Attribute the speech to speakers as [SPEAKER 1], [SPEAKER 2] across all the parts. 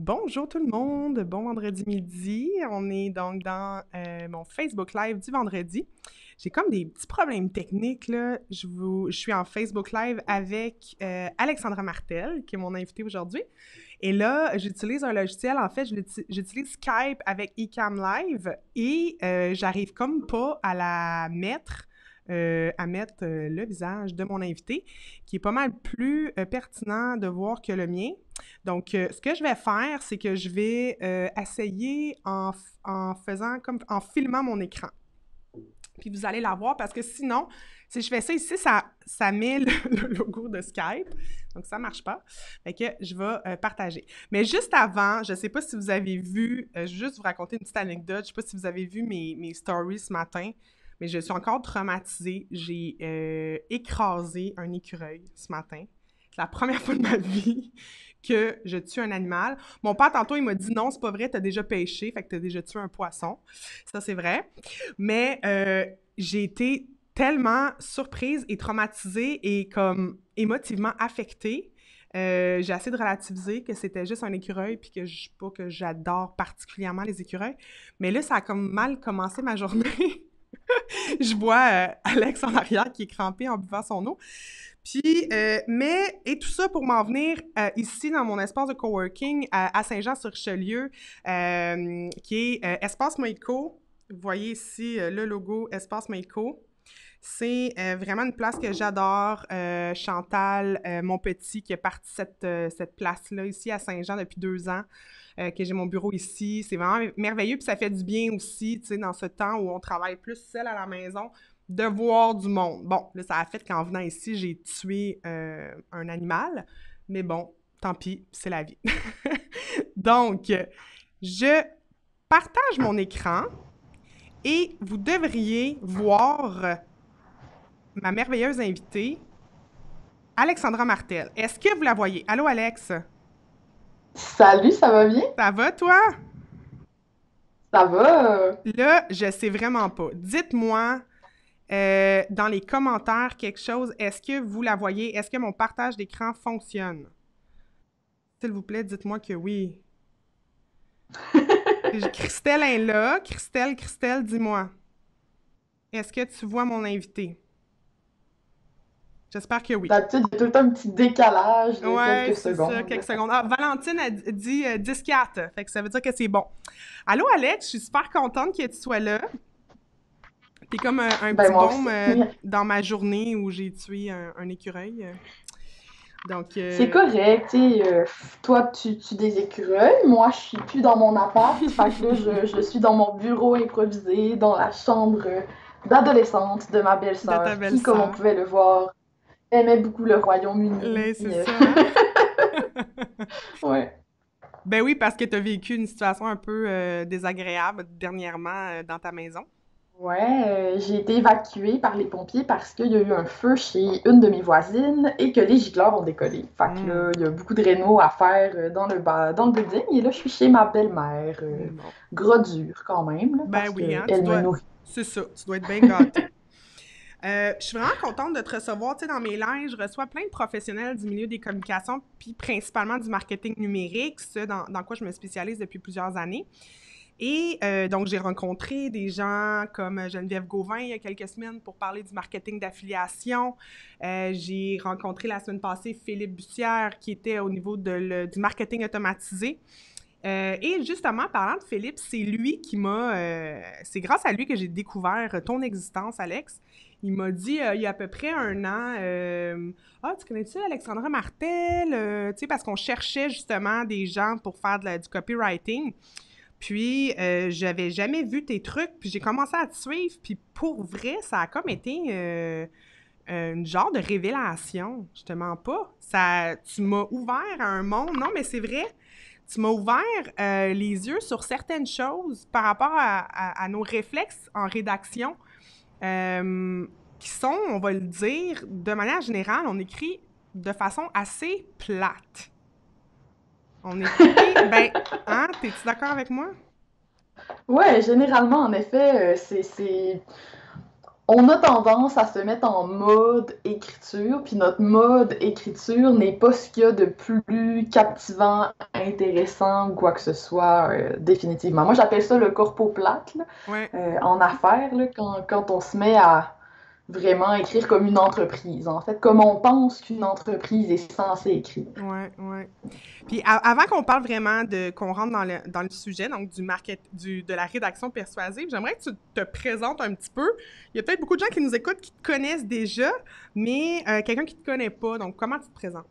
[SPEAKER 1] Bonjour tout le monde, bon vendredi midi. On est donc dans mon Facebook Live du vendredi. J'ai comme des petits problèmes techniques là. Je suis en Facebook Live avec Alexandra Martel, qui est mon invitée aujourd'hui. Et là, j'utilise un logiciel. En fait, j'utilise Skype avec Ecamm Live et j'arrive comme pas à mettre le visage de mon invité, qui est pas mal plus pertinent de voir que le mien. Donc, ce que je vais faire, c'est que je vais essayer en faisant comme en filmant mon écran. Puis vous allez la voir parce que sinon, si je fais ça ici, ça met le logo de Skype. Donc, ça ne marche pas. Fait que je vais partager. Mais juste avant, je ne sais pas si vous avez vu, je vais juste vous raconter une petite anecdote. Je ne sais pas si vous avez vu mes stories ce matin, mais je suis encore traumatisée. J'ai écrasé un écureuil ce matin. C'est la première fois de ma vie que je tue un animal. Mon père, tantôt, il m'a dit « Non, c'est pas vrai, t'as déjà pêché, fait que t'as déjà tué un poisson. » Ça, c'est vrai. Mais j'ai été tellement surprise et traumatisée et comme émotivement affectée. J'ai essayé de relativiser que c'était juste un écureuil puis que pas que j'adore particulièrement les écureuils. Mais là, ça a comme mal commencé ma journée. Je vois Alex en arrière qui est crampé en buvant son eau. Puis, et tout ça pour m'en venir ici dans mon espace de coworking à Saint-Jean-sur-Richelieu, qui est Espace Moïco. Vous voyez ici le logo Espace Moïco. C'est vraiment une place que j'adore. Chantal, mon petit, qui a parti cette place-là ici à Saint-Jean depuis 2 ans, que j'ai mon bureau ici. C'est vraiment merveilleux, puis ça fait du bien aussi, tu sais, dans ce temps où on travaille plus seul à la maison, de voir du monde. Bon, là, ça a fait qu'en venant ici, j'ai tué un animal, mais bon, tant pis, c'est la vie. Donc, je partage mon écran et vous devriez voir ma merveilleuse invitée, Alexandra Martel. Est-ce que vous la voyez? Allô, Alex?
[SPEAKER 2] Salut, ça va bien?
[SPEAKER 1] Ça va, toi?
[SPEAKER 2] Ça va?
[SPEAKER 1] Là, je sais vraiment pas. Dites-moi dans les commentaires quelque chose. Est-ce que vous la voyez? Est-ce que mon partage d'écran fonctionne? S'il vous plaît, dites-moi que oui. Christelle est là. Christelle, dis-moi. Est-ce que tu vois mon invité? J'espère que oui.
[SPEAKER 2] D'habitude, il y a tout le temps un petit décalage de
[SPEAKER 1] Ouais,
[SPEAKER 2] quelques
[SPEAKER 1] c'est ça,
[SPEAKER 2] secondes.
[SPEAKER 1] quelques secondes. Ah, Valentine a dit 10-4, fait que ça veut dire que c'est bon. Allô, Alex, je suis super contente que tu sois là. T'es comme un
[SPEAKER 2] Ben
[SPEAKER 1] petit
[SPEAKER 2] moi
[SPEAKER 1] baume
[SPEAKER 2] aussi.
[SPEAKER 1] dans ma journée où j'ai tué un écureuil. Donc,
[SPEAKER 2] C'est correct, tu sais, toi tu tues des écureuils, moi je suis plus dans mon appart, fait que là je suis dans mon bureau improvisé, dans la chambre d'adolescente de ma
[SPEAKER 1] de ta
[SPEAKER 2] belle-sœur, qui comme on
[SPEAKER 1] belle-sœur.
[SPEAKER 2] pouvait le voir, aimait beaucoup le Royaume-Uni.
[SPEAKER 1] Là, c'est ça, hein?
[SPEAKER 2] Ouais.
[SPEAKER 1] Ben oui, parce que tu as vécu une situation un peu désagréable dernièrement dans ta maison.
[SPEAKER 2] Ouais, j'ai été évacuée par les pompiers parce qu'il y a eu un feu chez une de mes voisines et que les gicleurs ont décollé. Fait que
[SPEAKER 1] Hmm.
[SPEAKER 2] là, il y a beaucoup de réno à faire dans le building. Et là, je suis chez ma belle-mère.
[SPEAKER 1] Bon.
[SPEAKER 2] Gros dur quand même, là,
[SPEAKER 1] Ben
[SPEAKER 2] parce
[SPEAKER 1] oui, hein,
[SPEAKER 2] qu'elle me nourrit.
[SPEAKER 1] c'est ça, tu dois être bien gâté. Je suis vraiment contente de te recevoir. Tu sais, dans mes lives, je reçois plein de professionnels du milieu des communications, puis principalement du marketing numérique, dans quoi je me spécialise depuis plusieurs années. Et donc, j'ai rencontré des gens comme Geneviève Gauvin il y a quelques semaines pour parler du marketing d'affiliation. J'ai rencontré la semaine passée Philippe Bussière qui était au niveau du marketing automatisé. Et justement, parlant de Philippe, c'est grâce à lui que j'ai découvert ton existence, Alex. Il m'a dit, il y a à peu près 1 an, ah, tu connais-tu Alexandra Martel? Tu sais, parce qu'on cherchait justement des gens pour faire du copywriting. Puis, j'avais jamais vu tes trucs, puis j'ai commencé à te suivre, puis pour vrai, ça a comme été une genre de révélation. Je te mens pas. Tu m'as ouvert à un monde. Non, mais c'est vrai. Tu m'as ouvert les yeux sur certaines choses par rapport à nos réflexes en rédaction, qui sont, on va le dire, de manière générale, on écrit de façon assez plate. On écrit, ben, hein, t'es-tu d'accord avec moi?
[SPEAKER 2] Ouais, généralement, en effet, on a tendance à se mettre en mode écriture, puis notre mode écriture n'est pas ce qu'il y a de plus captivant, intéressant ou quoi que ce soit, définitivement. Moi, j'appelle ça le corpo plate, là,
[SPEAKER 1] Ouais.
[SPEAKER 2] en affaires, là, quand on se met à vraiment écrire comme une entreprise, en fait, comme on pense qu'une entreprise est censée écrire.
[SPEAKER 1] Ouais, ouais. Puis avant qu'on parle vraiment qu'on rentre dans le sujet, donc de la rédaction persuasive, j'aimerais que tu te présentes un petit peu. Il y a peut-être beaucoup de gens qui nous écoutent qui te connaissent déjà, mais quelqu'un qui te connaît pas. Donc, comment tu te présentes?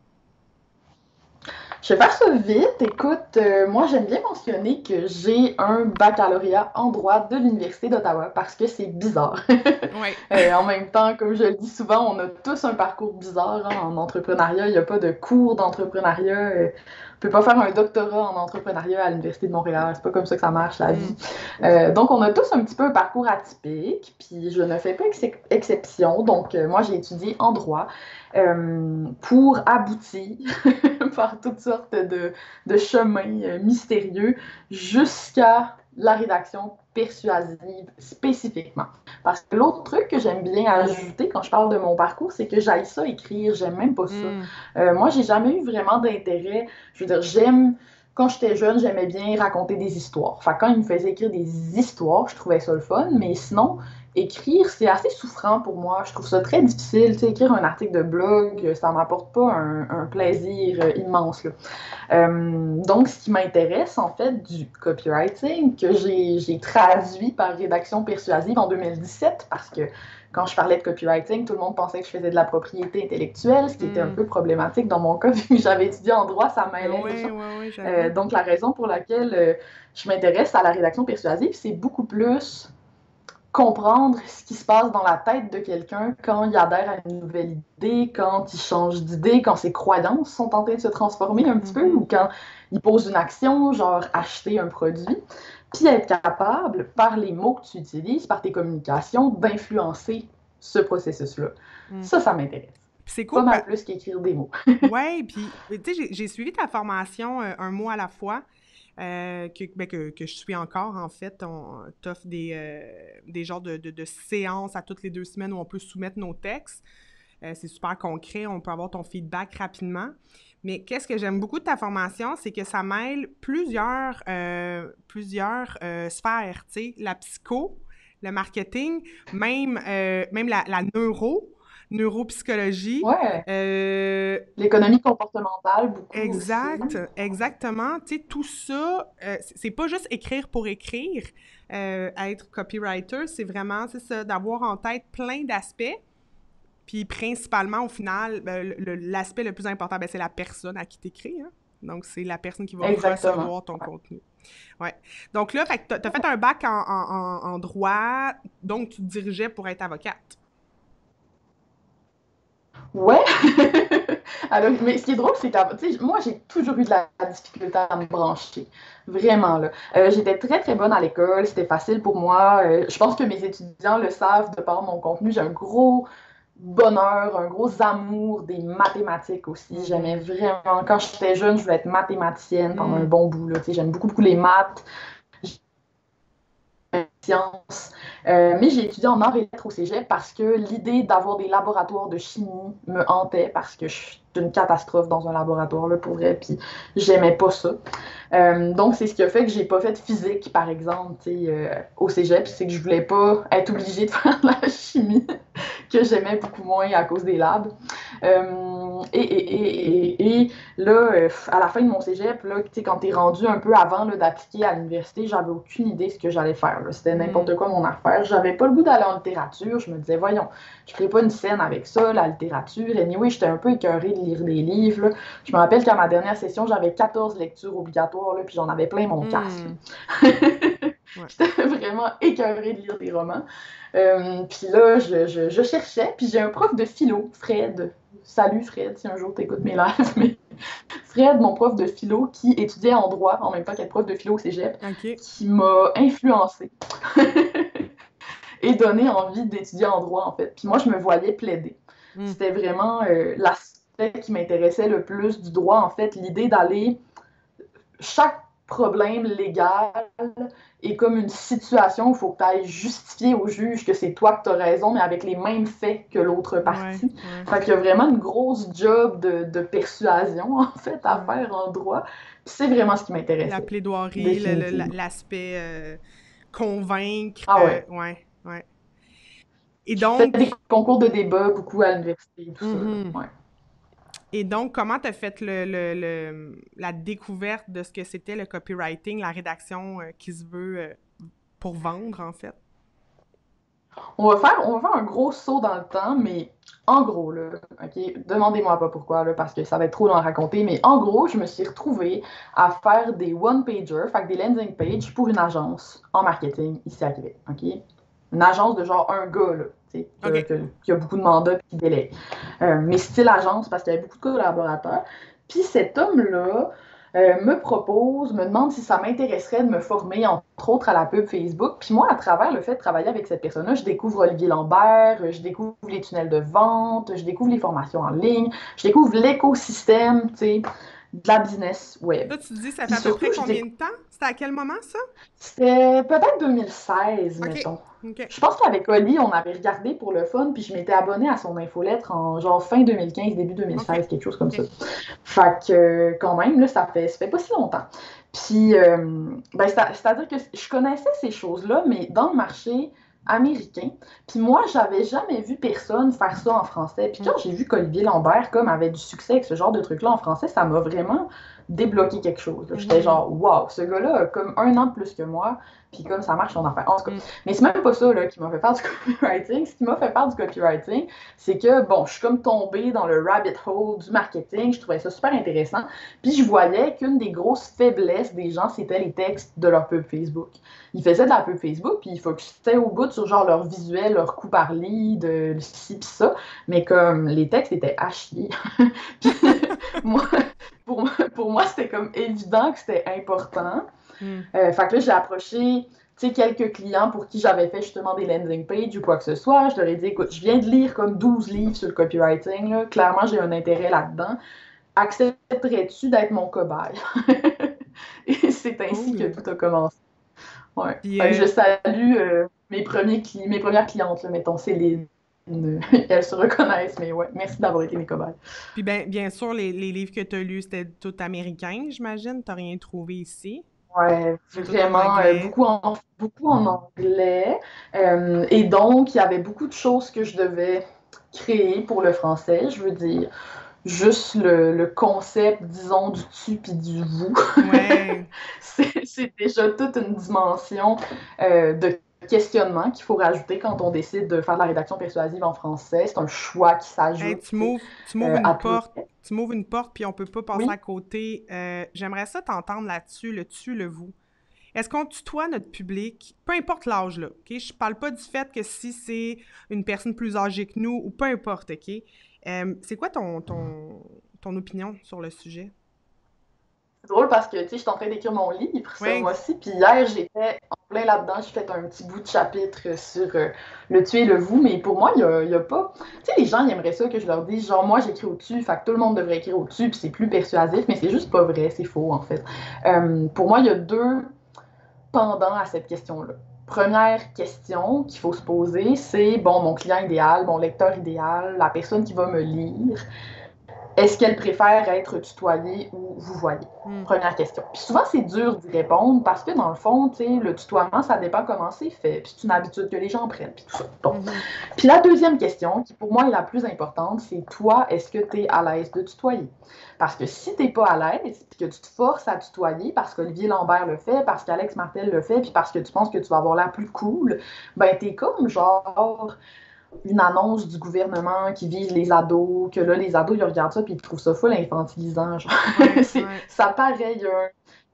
[SPEAKER 2] Je vais faire ça vite. Écoute, moi, j'aime bien mentionner que j'ai un baccalauréat en droit de l'Université d'Ottawa parce que c'est bizarre.
[SPEAKER 1] Ouais.
[SPEAKER 2] En même temps, comme je le dis souvent, on a tous un parcours bizarre hein, en entrepreneuriat. Il n'y a pas de cours d'entrepreneuriat. On peut pas faire un doctorat en entrepreneuriat à l'Université de Montréal. C'est pas comme ça que ça marche, la vie. Donc, on a tous un petit peu un parcours atypique. Puis, je ne fais pas exception. Donc, moi, j'ai étudié en droit pour aboutir par toutes sortes de chemins mystérieux jusqu'à la rédaction persuasive spécifiquement. Parce que l'autre truc que j'aime bien ajouter quand je parle de mon parcours, c'est que j'aille ça écrire, j'aime même pas ça. Moi, j'ai jamais eu vraiment d'intérêt. Je veux dire, quand j'étais jeune, j'aimais bien raconter des histoires. Enfin, quand ils me faisaient écrire des histoires, je trouvais ça le fun, mais sinon, écrire, c'est assez souffrant pour moi. Je trouve ça très difficile. Tu sais, écrire un article de blog, ça m'apporte pas un plaisir immense. Là. Donc, ce qui m'intéresse, en fait, du copywriting, que j'ai traduit par rédaction persuasive en 2017, parce que quand je parlais de copywriting, tout le monde pensait que je faisais de la propriété intellectuelle, ce qui était un peu problématique dans mon cas, vu que j'avais étudié en droit, ça m'aidait les gens. Donc, la raison pour laquelle je m'intéresse à la rédaction persuasive, c'est beaucoup plus comprendre ce qui se passe dans la tête de quelqu'un quand il adhère à une nouvelle idée, quand il change d'idée, quand ses croyances sont en train de se transformer un petit peu, ou quand il pose une action, genre acheter un produit, puis être capable, par les mots que tu utilises, par tes communications, d'influencer ce processus-là. Ça m'intéresse.
[SPEAKER 1] C'est cool.
[SPEAKER 2] Pas mal plus qu'écrire des mots.
[SPEAKER 1] Ouais, puis tu sais, j'ai suivi ta formation un mois à la fois. Que je suis encore, en fait. On t'offre des genres de séances à toutes les 2 semaines où on peut soumettre nos textes. C'est super concret, on peut avoir ton feedback rapidement. Mais qu'est-ce que j'aime beaucoup de ta formation, c'est que ça mêle plusieurs sphères, tu sais, la psycho, le marketing, même la neuropsychologie.
[SPEAKER 2] Ouais. L'économie comportementale, beaucoup aussi.
[SPEAKER 1] Exactement. Tu sais, tout ça, c'est pas juste écrire pour écrire, être copywriter, c'est vraiment, c'est ça, d'avoir en tête plein d'aspects. Puis principalement, au final, l'aspect le plus important, c'est la personne à qui t'écris. Hein? Donc, c'est la personne qui va recevoir ton contenu. Ouais. Donc là, tu as fait un bac en droit, donc tu te dirigeais pour être avocate.
[SPEAKER 2] Ouais. Alors, mais ce qui est drôle, c'est que moi, j'ai toujours eu de la difficulté à me brancher. Vraiment, là. J'étais très, très bonne à l'école. C'était facile pour moi. Je pense que mes étudiants le savent de par mon contenu. J'ai un gros bonheur, un gros amour des mathématiques aussi. J'aimais vraiment... Quand j'étais jeune, je voulais être mathématicienne pendant un bon bout, là. J'aime beaucoup, beaucoup les maths. Sciences. Mais j'ai étudié en arts et lettres au cégep parce que l'idée d'avoir des laboratoires de chimie me hantait parce que je suis une catastrophe dans un laboratoire, là, pour vrai, puis j'aimais pas ça. Donc, c'est ce qui a fait que j'ai pas fait de physique, par exemple, au cégep, c'est que je voulais pas être obligée de faire de la chimie, que j'aimais beaucoup moins à cause des labs. Et là, à la fin de mon cégep, là, quand t'es rendu un peu avant là, d'appliquer à l'université, j'avais aucune idée de ce que j'allais faire. Là. C'était n'importe quoi mon affaire. J'avais pas le goût d'aller en littérature. Je me disais, voyons, je ferai pas une scène avec ça, la littérature. Et anyway, j'étais un peu écœurée de lire des livres. Là. Je me rappelle qu'à ma dernière session, j'avais 14 lectures obligatoires, là, puis j'en avais plein mon casque. J'étais vraiment écœurée de lire des romans. Puis là, je cherchais, puis j'ai un prof de philo, Fred. Salut Fred, si un jour t'écoutes mes lives, mais Fred, mon prof de philo, qui étudiait en droit en même temps qu'être prof de philo au cégep, qui m'a influencée et donné envie d'étudier en droit, en fait. Puis moi, je me voyais plaider. C'était vraiment l'aspect qui m'intéressait le plus du droit, en fait, l'idée d'aller... Chaque problème légal et comme une situation où il faut que tu ailles justifier au juge que c'est toi que tu as raison, mais avec les mêmes faits que l'autre partie.
[SPEAKER 1] ouais.
[SPEAKER 2] Fait qu'il y a vraiment une grosse job de persuasion, en fait, à faire en droit. Puis c'est vraiment ce qui
[SPEAKER 1] La
[SPEAKER 2] m'intéressait,
[SPEAKER 1] plaidoirie,
[SPEAKER 2] définitivement.
[SPEAKER 1] l'aspect convaincre.
[SPEAKER 2] Ah ouais.
[SPEAKER 1] Ouais, ouais. Et
[SPEAKER 2] Je fais des
[SPEAKER 1] donc,
[SPEAKER 2] concours de débat beaucoup à l'université et tout ça, là.
[SPEAKER 1] mhm.
[SPEAKER 2] Ouais.
[SPEAKER 1] Et donc, comment t'as fait la découverte de ce que c'était le copywriting, la rédaction qui se veut pour vendre, en fait?
[SPEAKER 2] On va faire un gros saut dans le temps, mais en gros, là, OK, demandez-moi pas pourquoi, là, parce que ça va être trop long à raconter, mais en gros, je me suis retrouvée à faire des one-pagers, fait que des landing pages pour une agence en marketing ici à Québec, OK? Une agence de genre un gars, là, tu sais,
[SPEAKER 1] OK.
[SPEAKER 2] qui a beaucoup de mandats et qui délègue. Mais style agence, parce qu'il y avait beaucoup de collaborateurs. Puis cet homme-là, me demande si ça m'intéresserait de me former, entre autres, à la pub Facebook. Puis moi, à travers le fait de travailler avec cette personne-là, je découvre Olivier Lambert, je découvre les tunnels de vente, je découvre les formations en ligne, je découvre l'écosystème, tu sais, de la business web.
[SPEAKER 1] Là, tu te dis, ça
[SPEAKER 2] Puis
[SPEAKER 1] fait à peu
[SPEAKER 2] surtout,
[SPEAKER 1] près combien de temps? C'était à quel moment, ça?
[SPEAKER 2] c'était peut-être 2016,
[SPEAKER 1] OK.
[SPEAKER 2] mettons.
[SPEAKER 1] OK.
[SPEAKER 2] Je pense qu'avec Oli, on avait regardé pour le fun, puis je m'étais abonnée à son infolettre en genre fin 2015, début
[SPEAKER 1] OK.
[SPEAKER 2] 2016, quelque chose comme ça.
[SPEAKER 1] OK.
[SPEAKER 2] Fait que quand même, là, ça fait pas si longtemps. Puis, ben, c'est-à-dire que je connaissais ces choses-là, mais dans le marché américain. Puis moi, j'avais jamais vu personne faire ça en français. Puis
[SPEAKER 1] Mm.
[SPEAKER 2] quand j'ai vu qu'Olivier Lambert, comme, avait du succès avec ce genre de truc-là en français, ça m'a vraiment débloqué quelque chose, là. J'étais
[SPEAKER 1] Mhm.
[SPEAKER 2] genre, waouh, ce gars-là a comme 1 an de plus que moi, puis comme ça marche son affaire. En tout cas,
[SPEAKER 1] Mm.
[SPEAKER 2] mais c'est même pas ça là, qui m'a fait faire du copywriting. Ce qui m'a fait faire du copywriting, c'est que, bon, je suis comme tombée dans le rabbit hole du marketing. Je trouvais ça super intéressant. Puis je voyais qu'une des grosses faiblesses des gens, c'était les textes de leur pub Facebook. Ils faisaient de la pub Facebook, puis ils focusaient au bout sur genre leur visuel, leur coup par lead, ci pis ça. Mais comme les textes étaient à chier. Puis moi, pour moi, c'était comme évident que c'était important.
[SPEAKER 1] Mm.
[SPEAKER 2] Fait que là, j'ai approché quelques clients pour qui j'avais fait justement des landing pages ou quoi que ce soit. Je leur ai dit, écoute, je viens de lire comme 12 livres sur le copywriting. Là. Clairement, j'ai un intérêt là-dedans. Accepterais-tu d'être mon cobaye? Et c'est ainsi que
[SPEAKER 1] Cool.
[SPEAKER 2] tout a commencé. Ouais.
[SPEAKER 1] Puis,
[SPEAKER 2] Fait que je salue mes premières clientes, là, mettons, Céline. Elles se reconnaissent, mais ouais, merci d'avoir été mes cobayes.
[SPEAKER 1] puis bien sûr, les livres que tu as lus, c'était tout américain, j'imagine. T'as rien trouvé ici.
[SPEAKER 2] Ouais,
[SPEAKER 1] C'est tout en
[SPEAKER 2] vraiment
[SPEAKER 1] anglais.
[SPEAKER 2] beaucoup en anglais. Et donc, il y avait beaucoup de choses que je devais créer pour le français. Je veux dire, juste le concept, disons, du tu puis du vous.
[SPEAKER 1] Ouais.
[SPEAKER 2] C'est déjà toute une dimension de questionnement qu'il faut rajouter quand on décide de faire de la rédaction persuasive en français. C'est un choix qui
[SPEAKER 1] Hey,
[SPEAKER 2] s'ajoute,
[SPEAKER 1] tu m'ouvres
[SPEAKER 2] à
[SPEAKER 1] une
[SPEAKER 2] tous les
[SPEAKER 1] porte.
[SPEAKER 2] textes.
[SPEAKER 1] Tu m'ouvres une porte, puis on peut pas passer à
[SPEAKER 2] Oui,
[SPEAKER 1] côté. J'aimerais ça t'entendre là-dessus, le tu, le vous. Est-ce qu'on tutoie notre public, peu importe l'âge, là, OK? Je parle pas du fait que si c'est une personne plus âgée que nous, ou peu importe, OK? C'est quoi ton opinion sur le sujet?
[SPEAKER 2] c'est drôle parce que, tu sais, je suis en train d'écrire mon livre ce
[SPEAKER 1] Oui.
[SPEAKER 2] mois-ci, puis hier, j'étais en plein là-dedans, j'ai fait un petit bout de chapitre sur le tu et le vous, mais pour moi, il y a pas... Tu sais, les gens, ils aimeraient ça que je leur dise, genre, moi, j'écris au-dessus, fait que tout le monde devrait écrire au-dessus, puis c'est plus persuasif, mais c'est juste pas vrai, c'est faux, en fait. Pour moi, il y a deux pendants à cette question-là. Première question qu'il faut se poser, c'est, bon, mon client idéal, mon lecteur idéal, la personne qui va me lire, est-ce qu'elle préfère être tutoyée ou vous voyez?
[SPEAKER 1] Hmm.
[SPEAKER 2] Première question. Puis souvent, c'est dur d'y répondre parce que dans le fond, tu sais, le tutoiement, ça dépend comment c'est fait. Puis c'est une habitude que les gens prennent. Puis tout ça. Bon.
[SPEAKER 1] Mhm.
[SPEAKER 2] Puis la deuxième question, qui pour moi est la plus importante, c'est toi, est-ce que tu es à l'aise de tutoyer? Parce que si tu n'es pas à l'aise, puis que tu te forces à tutoyer parce qu'Olivier Lambert le fait, parce qu'Alex Martel le fait, puis parce que tu penses que tu vas avoir l'air plus cool, ben t'es comme genre une annonce du gouvernement qui vise les ados, que là, les ados, ils regardent ça puis ils trouvent ça full infantilisant. Genre.
[SPEAKER 1] Ouais, ouais.
[SPEAKER 2] Ça paraît,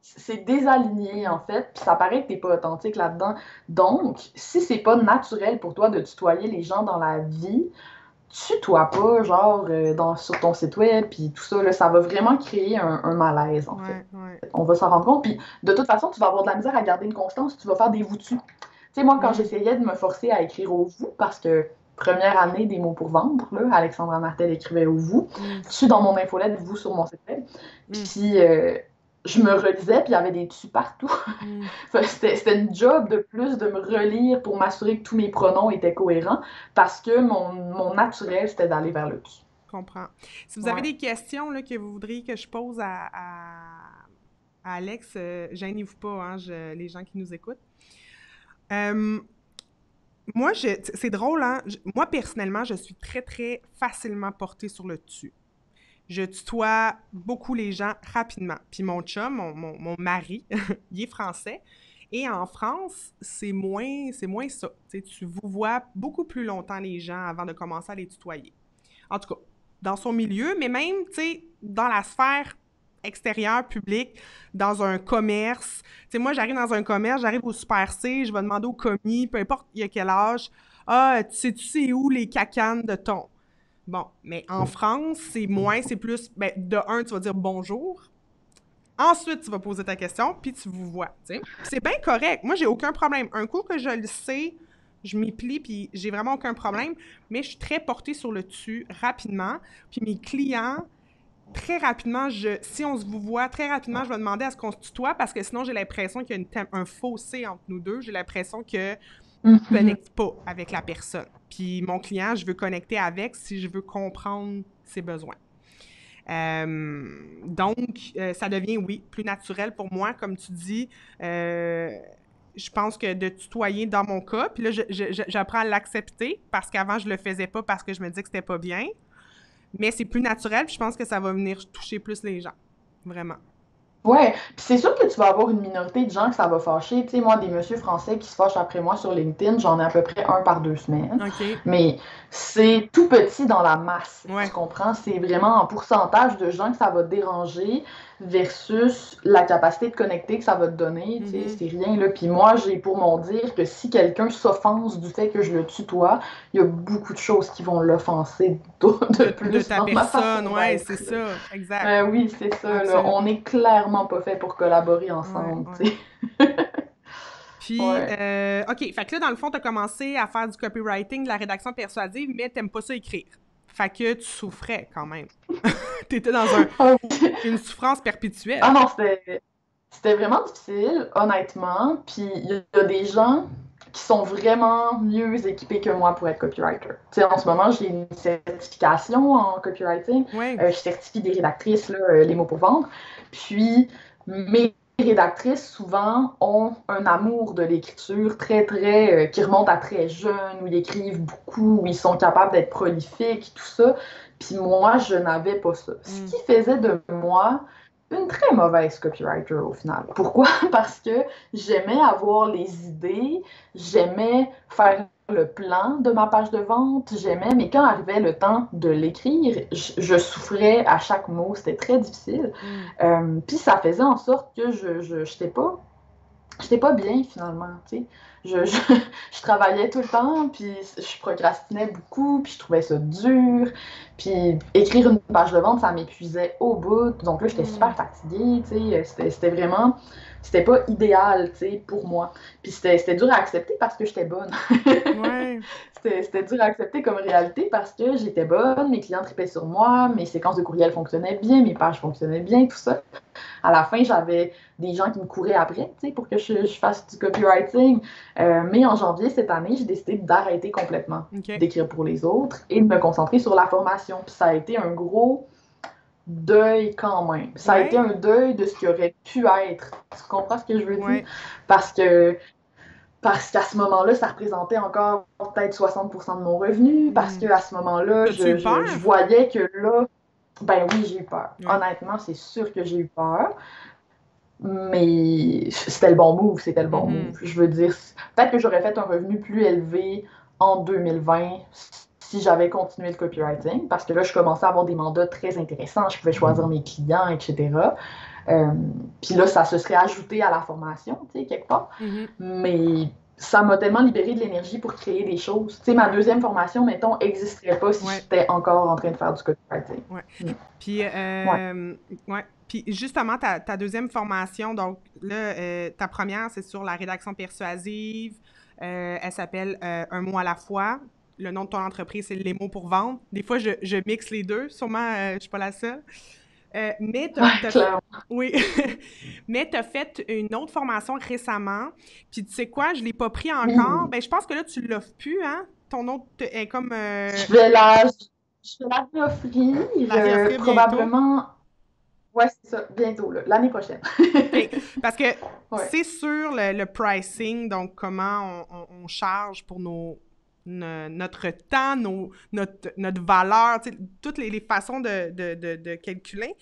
[SPEAKER 2] c'est désaligné en fait, puis ça paraît que t'es pas authentique là-dedans. Donc, si c'est pas naturel pour toi de tutoyer les gens dans la vie, tutoie pas, genre, sur ton site web, puis tout ça, là, ça va vraiment créer un malaise, en fait.
[SPEAKER 1] Ouais, ouais.
[SPEAKER 2] On va s'en rendre compte, puis de toute façon, tu vas avoir de la misère à garder une constance, tu vas faire des vous-tu. Tu sais, moi, quand
[SPEAKER 1] Hmm.
[SPEAKER 2] j'essayais de me forcer à écrire au vous, parce que première année des mots pour vendre, là, Alexandra Martel écrivait au vous,
[SPEAKER 1] Hmm.
[SPEAKER 2] je suis dans mon infolette, vous sur mon site web,
[SPEAKER 1] Hmm.
[SPEAKER 2] puis je me relisais, puis il y avait des tu partout.
[SPEAKER 1] Mm.
[SPEAKER 2] C'était une job de plus de me relire pour m'assurer que tous mes pronoms étaient cohérents, parce que mon naturel, c'était d'aller vers le tu.
[SPEAKER 1] Je comprends. Si vous avez
[SPEAKER 2] Ouais.
[SPEAKER 1] des questions là, que vous voudriez que je pose à Alex, gênez-vous pas, hein, les gens qui nous écoutent. Euh, Moi, c'est drôle, hein? Moi, personnellement, je suis très, très facilement portée sur le tu. Je tutoie beaucoup les gens rapidement. Puis mon chum, mon mari, il est français. Et en France, c'est moins ça. Tu sais, tu vous vois beaucoup plus longtemps les gens avant de commencer à les tutoyer. En tout cas, dans son milieu, mais même, tu sais, dans la sphère extérieure, publique, dans un commerce. Tu sais, moi, j'arrive dans un commerce, j'arrive au Super C, je vais demander au commis, peu importe il y a quel âge, ah, tu sais où les cacanes de thon? Bon, mais en France, c'est moins, c'est plus, ben, de un, tu vas dire bonjour. Ensuite, tu vas poser ta question, puis tu vous vois, tu sais. Puis c'est bien correct. Moi, j'ai aucun problème. Un coup que je le sais, je m'y plie, puis j'ai vraiment aucun problème. Mais je suis très portée sur le tu rapidement. Puis mes clients, très rapidement, si on se vous voit, très rapidement, je vais demander à ce qu'on se tutoie parce que sinon, j'ai l'impression qu'il y a un fossé entre nous deux. J'ai l'impression que je ne
[SPEAKER 2] Mhm.
[SPEAKER 1] connecte pas avec la personne. Puis mon client, je veux connecter avec si je veux comprendre ses besoins. Donc, ça devient, oui, plus naturel pour moi, comme tu dis. Je pense que de tutoyer dans mon cas, puis là, j'apprends à l'accepter parce qu'avant, je le faisais pas parce que je me disais que c'était pas bien. Mais c'est plus naturel, puis je pense que ça va venir toucher plus les gens. Vraiment.
[SPEAKER 2] Ouais, puis c'est sûr que tu vas avoir une minorité de gens que ça va fâcher. Tu sais, moi, des messieurs français qui se fâchent après moi sur LinkedIn, j'en ai à peu près un par 2 semaines.
[SPEAKER 1] OK.
[SPEAKER 2] Mais c'est tout petit dans la masse, tu
[SPEAKER 1] Ouais.
[SPEAKER 2] comprends? C'est vraiment en pourcentage de gens que ça va déranger versus la capacité de connecter que ça va te donner. Tu sais,
[SPEAKER 1] Mhm.
[SPEAKER 2] c'est rien, là. Puis moi, j'ai pour mon dire que si quelqu'un s'offense du fait que je le tutoie, il y a beaucoup de choses qui vont l'offenser de
[SPEAKER 1] De
[SPEAKER 2] plus
[SPEAKER 1] ta
[SPEAKER 2] dans ma
[SPEAKER 1] personne,
[SPEAKER 2] façon
[SPEAKER 1] ouais, c'est
[SPEAKER 2] d'être.
[SPEAKER 1] ça. Exact.
[SPEAKER 2] Oui, c'est ça, là.
[SPEAKER 1] Absolument.
[SPEAKER 2] On est clairement pas fait pour collaborer
[SPEAKER 1] Ouais,
[SPEAKER 2] ensemble,
[SPEAKER 1] ouais.
[SPEAKER 2] tu sais.
[SPEAKER 1] Puis,
[SPEAKER 2] Ouais.
[SPEAKER 1] OK, fait que là, dans le fond, tu as commencé à faire du copywriting, de la rédaction persuasive, mais t'aimes pas ça écrire. Fait que tu souffrais quand même. T'étais dans
[SPEAKER 2] Ah oui.
[SPEAKER 1] une souffrance
[SPEAKER 2] Ah
[SPEAKER 1] perpétuelle.
[SPEAKER 2] non, c'était vraiment difficile, honnêtement. Puis il y a des gens qui sont vraiment mieux équipés que moi pour être copywriter. Tu sais, en ce moment, j'ai une certification en copywriting.
[SPEAKER 1] Oui.
[SPEAKER 2] Je certifie des rédactrices, là, les mots pour vendre. Puis mes rédactrices, souvent, ont un amour de l'écriture très, très, qui remonte à très jeune, où ils écrivent beaucoup, où ils sont capables d'être prolifiques, tout ça. Puis moi, je n'avais pas ça. Ce
[SPEAKER 1] Mm.
[SPEAKER 2] qui faisait de moi une très mauvaise copywriter au final. Pourquoi? Parce que j'aimais avoir les idées, j'aimais faire le plan de ma page de vente, j'aimais, mais quand arrivait le temps de l'écrire, je souffrais à chaque mot, c'était très difficile.
[SPEAKER 1] Mm.
[SPEAKER 2] Puis ça faisait en sorte que j'étais pas bien finalement, tu sais. Je travaillais tout le temps, puis je procrastinais beaucoup, puis je trouvais ça dur. Puis écrire une page de vente, ça m'épuisait au bout. Donc là, j'étais super
[SPEAKER 1] Mm.
[SPEAKER 2] fatiguée, tu sais. C'était vraiment, c'était pas idéal, tu sais, pour moi. Puis c'était dur à accepter parce que j'étais bonne.
[SPEAKER 1] Ouais.
[SPEAKER 2] C'était dur à accepter comme réalité parce que j'étais bonne, mes clients tripaient sur moi, mes séquences de courriel fonctionnaient bien, mes pages fonctionnaient bien, tout ça. À la fin, j'avais des gens qui me couraient après, tu sais, pour que je fasse du copywriting. Mais en janvier cette année, j'ai décidé d'arrêter complètement
[SPEAKER 1] OK.
[SPEAKER 2] d'écrire pour les autres et de me concentrer sur la formation. Puis ça a été un gros deuil quand même. Ça a été
[SPEAKER 1] Ouais.
[SPEAKER 2] un deuil de ce qui aurait pu être. Tu comprends ce que je veux dire?
[SPEAKER 1] Ouais.
[SPEAKER 2] Parce que parce qu'à ce moment-là, ça représentait encore peut-être 60% de mon revenu, parce
[SPEAKER 1] Mm.
[SPEAKER 2] qu'à ce moment-là,
[SPEAKER 1] T'as-tu eu
[SPEAKER 2] je
[SPEAKER 1] peur?
[SPEAKER 2] voyais que là, ben oui, j'ai eu peur.
[SPEAKER 1] Ouais.
[SPEAKER 2] Honnêtement, c'est sûr que j'ai eu peur. Mais c'était le bon move, c'était le bon move.
[SPEAKER 1] Mhm.
[SPEAKER 2] Je veux dire, peut-être que j'aurais fait un revenu plus élevé en 2020 si j'avais continué le copywriting, parce que là, je commençais à avoir des mandats très intéressants, je pouvais choisir mes clients, etc. Euh, Puis là, ça se serait ajouté à la formation, tu sais, quelque part.
[SPEAKER 1] Mhm.
[SPEAKER 2] Mais ça m'a tellement libéré de l'énergie pour créer des choses. Tu sais, ma
[SPEAKER 1] Ouais.
[SPEAKER 2] deuxième formation, mettons, n'existerait pas si
[SPEAKER 1] Ouais.
[SPEAKER 2] j'étais encore en train de faire du copywriting.
[SPEAKER 1] Ouais. Puis,
[SPEAKER 2] Ouais.
[SPEAKER 1] ouais. Puis justement, ta deuxième formation, donc là, ta première, c'est sur la rédaction persuasive. Elle s'appelle Un mot à la fois. Le nom de ton entreprise, c'est Les mots pour vendre. Des fois, je mixe les deux. Sûrement, je suis pas la seule. Mais
[SPEAKER 2] Ouais, clairement.
[SPEAKER 1] oui, mais t'as fait une autre formation récemment, puis tu sais quoi, je l'ai pas pris encore.
[SPEAKER 2] Oui,
[SPEAKER 1] Ben, je pense que là, tu l'offres plus, hein? Ton autre est comme
[SPEAKER 2] je vais la, je vais la réoffrir
[SPEAKER 1] la réoffrir bientôt.
[SPEAKER 2] probablement, ouais, c'est ça, bientôt, là, l'année prochaine.
[SPEAKER 1] OK. Parce que
[SPEAKER 2] Ouais.
[SPEAKER 1] c'est sur le pricing, donc comment on charge pour notre temps, notre valeur, tu sais, toutes les façons de calculer.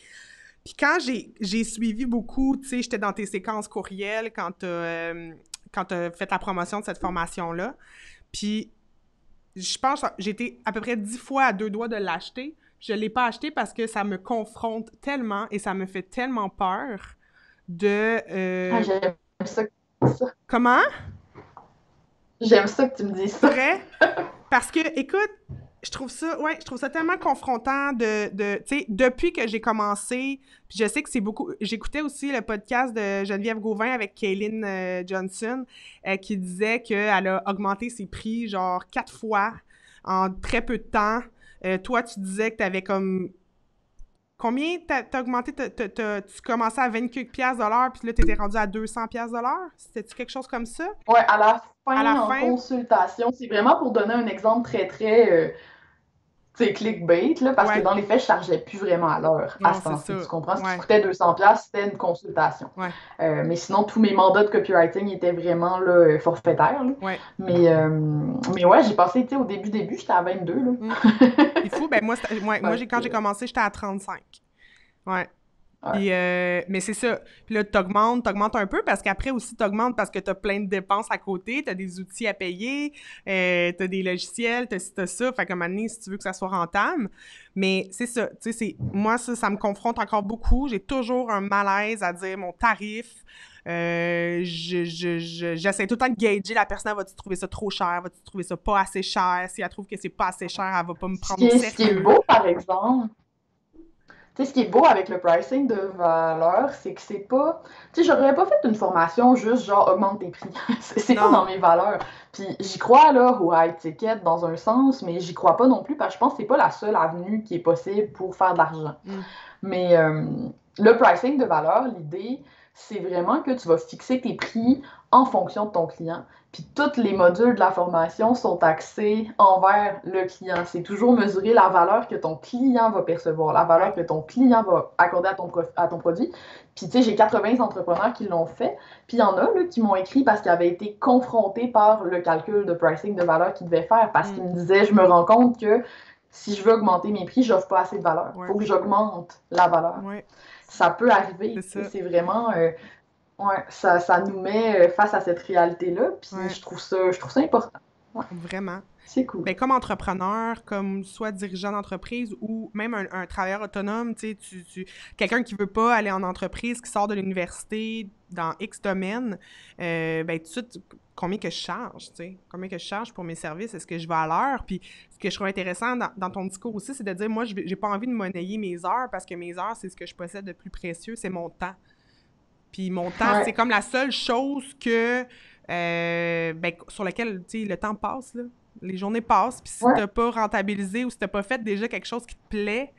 [SPEAKER 1] Puis quand j'ai suivi beaucoup, tu sais, j'étais dans tes séquences courriels quand t'as fait la promotion de cette formation-là. Puis je pense que j'ai été à peu près 10 fois à deux doigts de l'acheter. Je ne l'ai pas acheté parce que ça me confronte tellement et ça me fait tellement peur de...
[SPEAKER 2] Ah, j'aime ça, ça.
[SPEAKER 1] Comment?
[SPEAKER 2] J'aime ça que tu me dises
[SPEAKER 1] C'est
[SPEAKER 2] ça.
[SPEAKER 1] vrai? Parce que, écoute, je trouve ça tellement confrontant tu sais, depuis que j'ai commencé, puis je sais que c'est beaucoup, j'écoutais aussi le podcast de Geneviève Gauvin avec Kaylin Johnson, qui disait qu'elle a augmenté ses prix genre 4 fois en très peu de temps. Toi, tu disais que tu avais comme, combien t'as augmenté, tu commençais à 20 quelques piastres de l'heure, puis là, t'étais rendu à 200 piastres de l'heure? C'était-tu quelque chose comme ça?
[SPEAKER 2] Ouais, à la
[SPEAKER 1] À la
[SPEAKER 2] fin, en
[SPEAKER 1] fin?
[SPEAKER 2] consultation, c'est vraiment pour donner un exemple très, très, tu sais, clickbait, là, parce que
[SPEAKER 1] Ouais.
[SPEAKER 2] dans les faits, je chargeais plus vraiment à l'heure à
[SPEAKER 1] Non,
[SPEAKER 2] ce
[SPEAKER 1] c'est
[SPEAKER 2] temps-ci. Tu
[SPEAKER 1] ça.
[SPEAKER 2] comprends? Ce qui
[SPEAKER 1] Ouais.
[SPEAKER 2] coûtait 200$, c'était une consultation.
[SPEAKER 1] Ouais.
[SPEAKER 2] Mais sinon, tous mes mandats de copywriting étaient vraiment là, forfaitaires. Là.
[SPEAKER 1] Ouais.
[SPEAKER 2] Mais, euh, mais ouais, j'ai passé, tu sais, au début, j'étais à 22. Là.
[SPEAKER 1] Mm. C'est fou. Ben moi, moi
[SPEAKER 2] Fait
[SPEAKER 1] quand j'ai
[SPEAKER 2] que,
[SPEAKER 1] commencé, j'étais à 35. Ouais.
[SPEAKER 2] ouais.
[SPEAKER 1] Puis, mais c'est ça. Puis là, t'augmentes un peu parce qu'après aussi, t'augmentes parce que t'as plein de dépenses à côté, t'as des outils à payer, t'as des logiciels, t'as ci, t'as ça. Fait qu'à un moment donné, si tu veux que ça soit rentable. Mais c'est ça. Tu sais, moi, ça me confronte encore beaucoup. J'ai toujours un malaise à dire mon tarif. J'essaie tout le temps de gager la personne, va-tu trouver ça trop cher, va-tu trouver ça pas assez cher? Si elle trouve que c'est pas assez cher, elle va pas me prendre au
[SPEAKER 2] Ce qui est
[SPEAKER 1] sérieux.
[SPEAKER 2] beau, par exemple, tu sais, ce qui est beau avec le pricing de valeur, c'est que c'est pas. Tu sais, j'aurais pas fait une formation juste genre augmente tes prix. C'est pas dans
[SPEAKER 1] Non.
[SPEAKER 2] mes valeurs. Puis j'y crois là au high ticket dans un sens, mais j'y crois pas non plus parce que je pense que c'est pas la seule avenue qui est possible pour faire de l'argent.
[SPEAKER 1] Mm.
[SPEAKER 2] Mais le pricing de valeur, l'idée, c'est vraiment que tu vas fixer tes prix en fonction de ton client. Puis tous les modules de la formation sont axés envers le client. C'est toujours mesurer la valeur que ton client va percevoir, la valeur
[SPEAKER 1] Ouais.
[SPEAKER 2] que ton client va accorder à ton produit. Puis tu sais, j'ai 80 entrepreneurs qui l'ont fait. Puis il y en a là, qui m'ont écrit parce qu'ils avaient été confrontés par le calcul de pricing de valeur qu'ils devaient faire. Parce qu'ils
[SPEAKER 1] Mm.
[SPEAKER 2] me disaient, je me rends compte que si je veux augmenter mes prix, j'offre pas assez de valeur. Il
[SPEAKER 1] Ouais.
[SPEAKER 2] faut que j'augmente la valeur.
[SPEAKER 1] Ouais.
[SPEAKER 2] Ça peut
[SPEAKER 1] C'est
[SPEAKER 2] arriver.
[SPEAKER 1] ça.
[SPEAKER 2] C'est vraiment. Ouais, ça nous met face à cette réalité-là. Puis
[SPEAKER 1] Ouais.
[SPEAKER 2] je trouve ça important. Ouais,
[SPEAKER 1] Vraiment.
[SPEAKER 2] c'est cool.
[SPEAKER 1] Ben, comme entrepreneur, comme soit dirigeant d'entreprise ou même un travailleur autonome, tu sais, quelqu'un qui veut pas aller en entreprise, qui sort de l'université dans X domaine, ben, tout de suite, combien que je charge, tu sais? Combien que je charge pour mes services? Est-ce que je vais à l'heure? Puis, ce que je trouve intéressant dans ton discours aussi, c'est de dire, moi, j'ai pas envie de monnayer mes heures parce que mes heures, c'est ce que je possède de plus précieux, c'est mon temps. Puis mon temps, c'est
[SPEAKER 2] Ouais.
[SPEAKER 1] comme la seule chose ben, sur laquelle, tu sais, le temps passe, là. Les journées passent, puis si
[SPEAKER 2] Ouais.
[SPEAKER 1] t'as pas rentabilisé ou si t'as pas fait déjà quelque chose qui te plaît,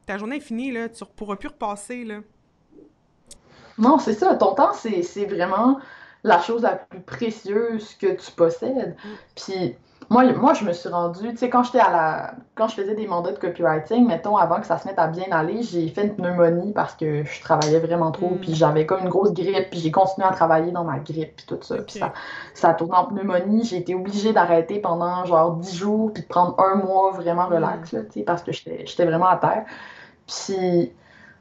[SPEAKER 1] ta journée est finie, là. Tu pourras plus repasser, là.
[SPEAKER 2] Non, c'est ça. Ton temps, c'est vraiment la chose la plus précieuse que tu possèdes.
[SPEAKER 1] Mm.
[SPEAKER 2] Puis moi, je me suis rendue, tu sais, quand je faisais des mandats de copywriting, mettons, avant que ça se mette à bien aller, j'ai fait une pneumonie parce que je travaillais vraiment trop, puis
[SPEAKER 1] Mm.
[SPEAKER 2] j'avais comme une grosse grippe, puis j'ai continué à travailler dans ma grippe, puis tout ça. Puis
[SPEAKER 1] OK.
[SPEAKER 2] ça a tourné en pneumonie. J'ai été obligée d'arrêter pendant genre 10 jours, puis de prendre un mois vraiment
[SPEAKER 1] Mm.
[SPEAKER 2] relax, là, tu sais, parce que j'étais vraiment à terre. Puis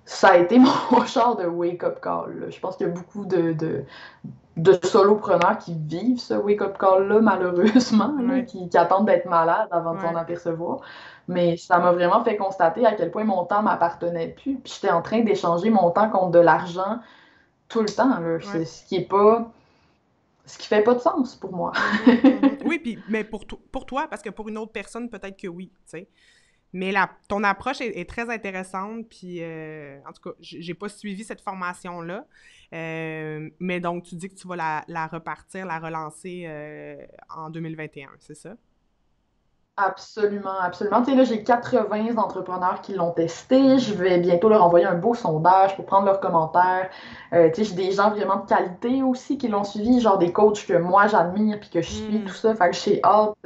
[SPEAKER 2] ça a été mon genre de wake-up call. Là. Je pense qu'il y a beaucoup de solopreneurs qui vivent ce wake-up call-là, malheureusement, là,
[SPEAKER 1] Ouais.
[SPEAKER 2] qui attendent d'être malades avant de s'en
[SPEAKER 1] Ouais.
[SPEAKER 2] apercevoir. Mais ça m'a vraiment fait constater à quel point mon temps m'appartenait plus. Puis j'étais en train d'échanger mon temps contre de l'argent tout le temps. Là.
[SPEAKER 1] Ouais.
[SPEAKER 2] C'est ce qui est pas. Ce qui fait pas de sens pour moi.
[SPEAKER 1] Mhm, mhm. Oui, puis, mais pour toi, parce que pour une autre personne, peut-être que oui, tu sais. Mais ton approche est très intéressante, puis en tout cas, j'ai pas suivi cette formation-là. Mais donc, tu dis que tu vas la repartir, la relancer en 2021, c'est ça?
[SPEAKER 2] Absolument, absolument. Tu sais, là, j'ai 80 entrepreneurs qui l'ont testé. Je vais bientôt leur envoyer un beau sondage pour prendre leurs commentaires. Tu sais, j'ai des gens vraiment de qualité aussi qui l'ont suivi, genre des coachs que moi j'admire puis que je suis, tout
[SPEAKER 1] Hmm.
[SPEAKER 2] ça. Fait que j'ai hâte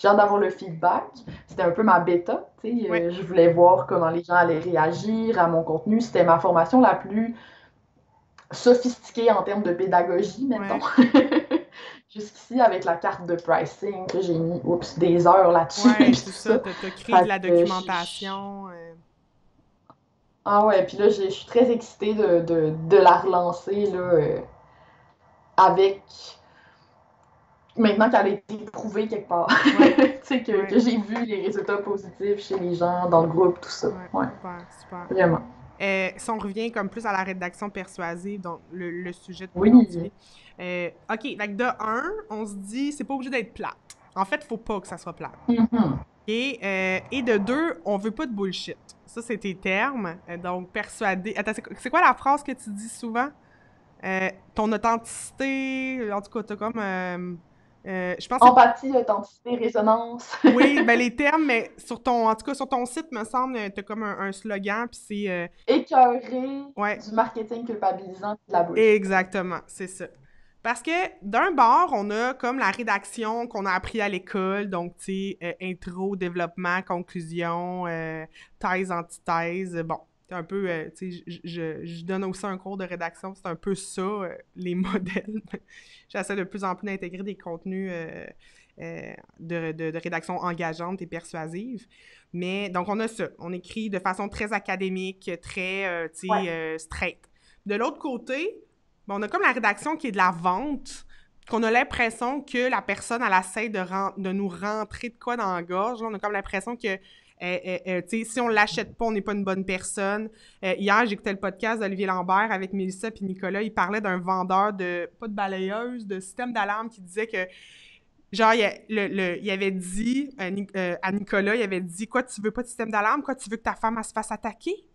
[SPEAKER 2] d'avoir le feedback. C'était un peu ma bêta, tu sais.
[SPEAKER 1] Ouais,
[SPEAKER 2] Je voulais voir comment les gens allaient réagir à mon contenu. C'était ma formation la plus sophistiquée en termes de pédagogie, mettons.
[SPEAKER 1] ouais,
[SPEAKER 2] Jusqu'ici, avec la carte de pricing que j'ai mis, oups, des heures là-dessus,
[SPEAKER 1] ouais,
[SPEAKER 2] puis
[SPEAKER 1] c'est
[SPEAKER 2] tout
[SPEAKER 1] ça.
[SPEAKER 2] ça.
[SPEAKER 1] T'as créé de
[SPEAKER 2] Fait
[SPEAKER 1] la
[SPEAKER 2] que
[SPEAKER 1] documentation.
[SPEAKER 2] ah ouais, puis là, je suis très excitée de la relancer, là, avec, maintenant qu'elle a été prouvée quelque part.
[SPEAKER 1] Ouais,
[SPEAKER 2] Tu sais,
[SPEAKER 1] ouais,
[SPEAKER 2] que j'ai vu les résultats positifs chez les gens, dans le groupe, tout ça.
[SPEAKER 1] ouais,
[SPEAKER 2] Ouais,
[SPEAKER 1] super, super.
[SPEAKER 2] vraiment.
[SPEAKER 1] Si on revient comme plus à la rédaction persuasive, donc le sujet
[SPEAKER 2] Oui.
[SPEAKER 1] d'aujourd'hui. OK, fait que de un, on se dit, c'est pas obligé d'être plate. En fait, faut pas que ça soit plate.
[SPEAKER 2] Mhm.
[SPEAKER 1] Et de deux, on veut pas de bullshit. Ça, c'est tes termes. Donc, persuader. Attends, c'est quoi la phrase que tu dis souvent? Ton authenticité. En tout cas, t'as comme. Je pense que c'est.
[SPEAKER 2] Empathie, authenticité, résonance.
[SPEAKER 1] Oui, ben les termes, mais sur ton. En tout cas, sur ton site, me semble, t'as comme un slogan, puis c'est.
[SPEAKER 2] Écœuré
[SPEAKER 1] Ouais,
[SPEAKER 2] du marketing culpabilisant et de la bullshit.
[SPEAKER 1] exactement, c'est ça. Parce que d'un bord, on a comme la rédaction qu'on a appris à l'école, donc tu sais, intro, développement, conclusion, thèse, antithèse. Bon, c'est un peu, tu sais, je donne aussi un cours de rédaction, c'est un peu ça, les modèles. J'essaie de plus en plus d'intégrer des contenus de rédaction engageante et persuasive. Mais donc, on a ça. On écrit de façon très académique, très, tu
[SPEAKER 2] Ouais.
[SPEAKER 1] sais, straight. De l'autre côté, ben, on a comme la rédaction qui est de la vente, qu'on a l'impression que la personne, elle essaie de nous rentrer de quoi dans la gorge. Là, on a comme l'impression que si on ne l'achète pas, on n'est pas une bonne personne. Hier, j'écoutais le podcast d'Olivier Lambert avec Mélissa et Nicolas. Il parlait d'un vendeur de, pas de balayeuse, de système d'alarme qui disait que, genre, il avait dit à Nicolas, il avait dit, quoi, tu veux pas de système d'alarme? Quoi, tu veux que ta femme, elle se fasse attaquer?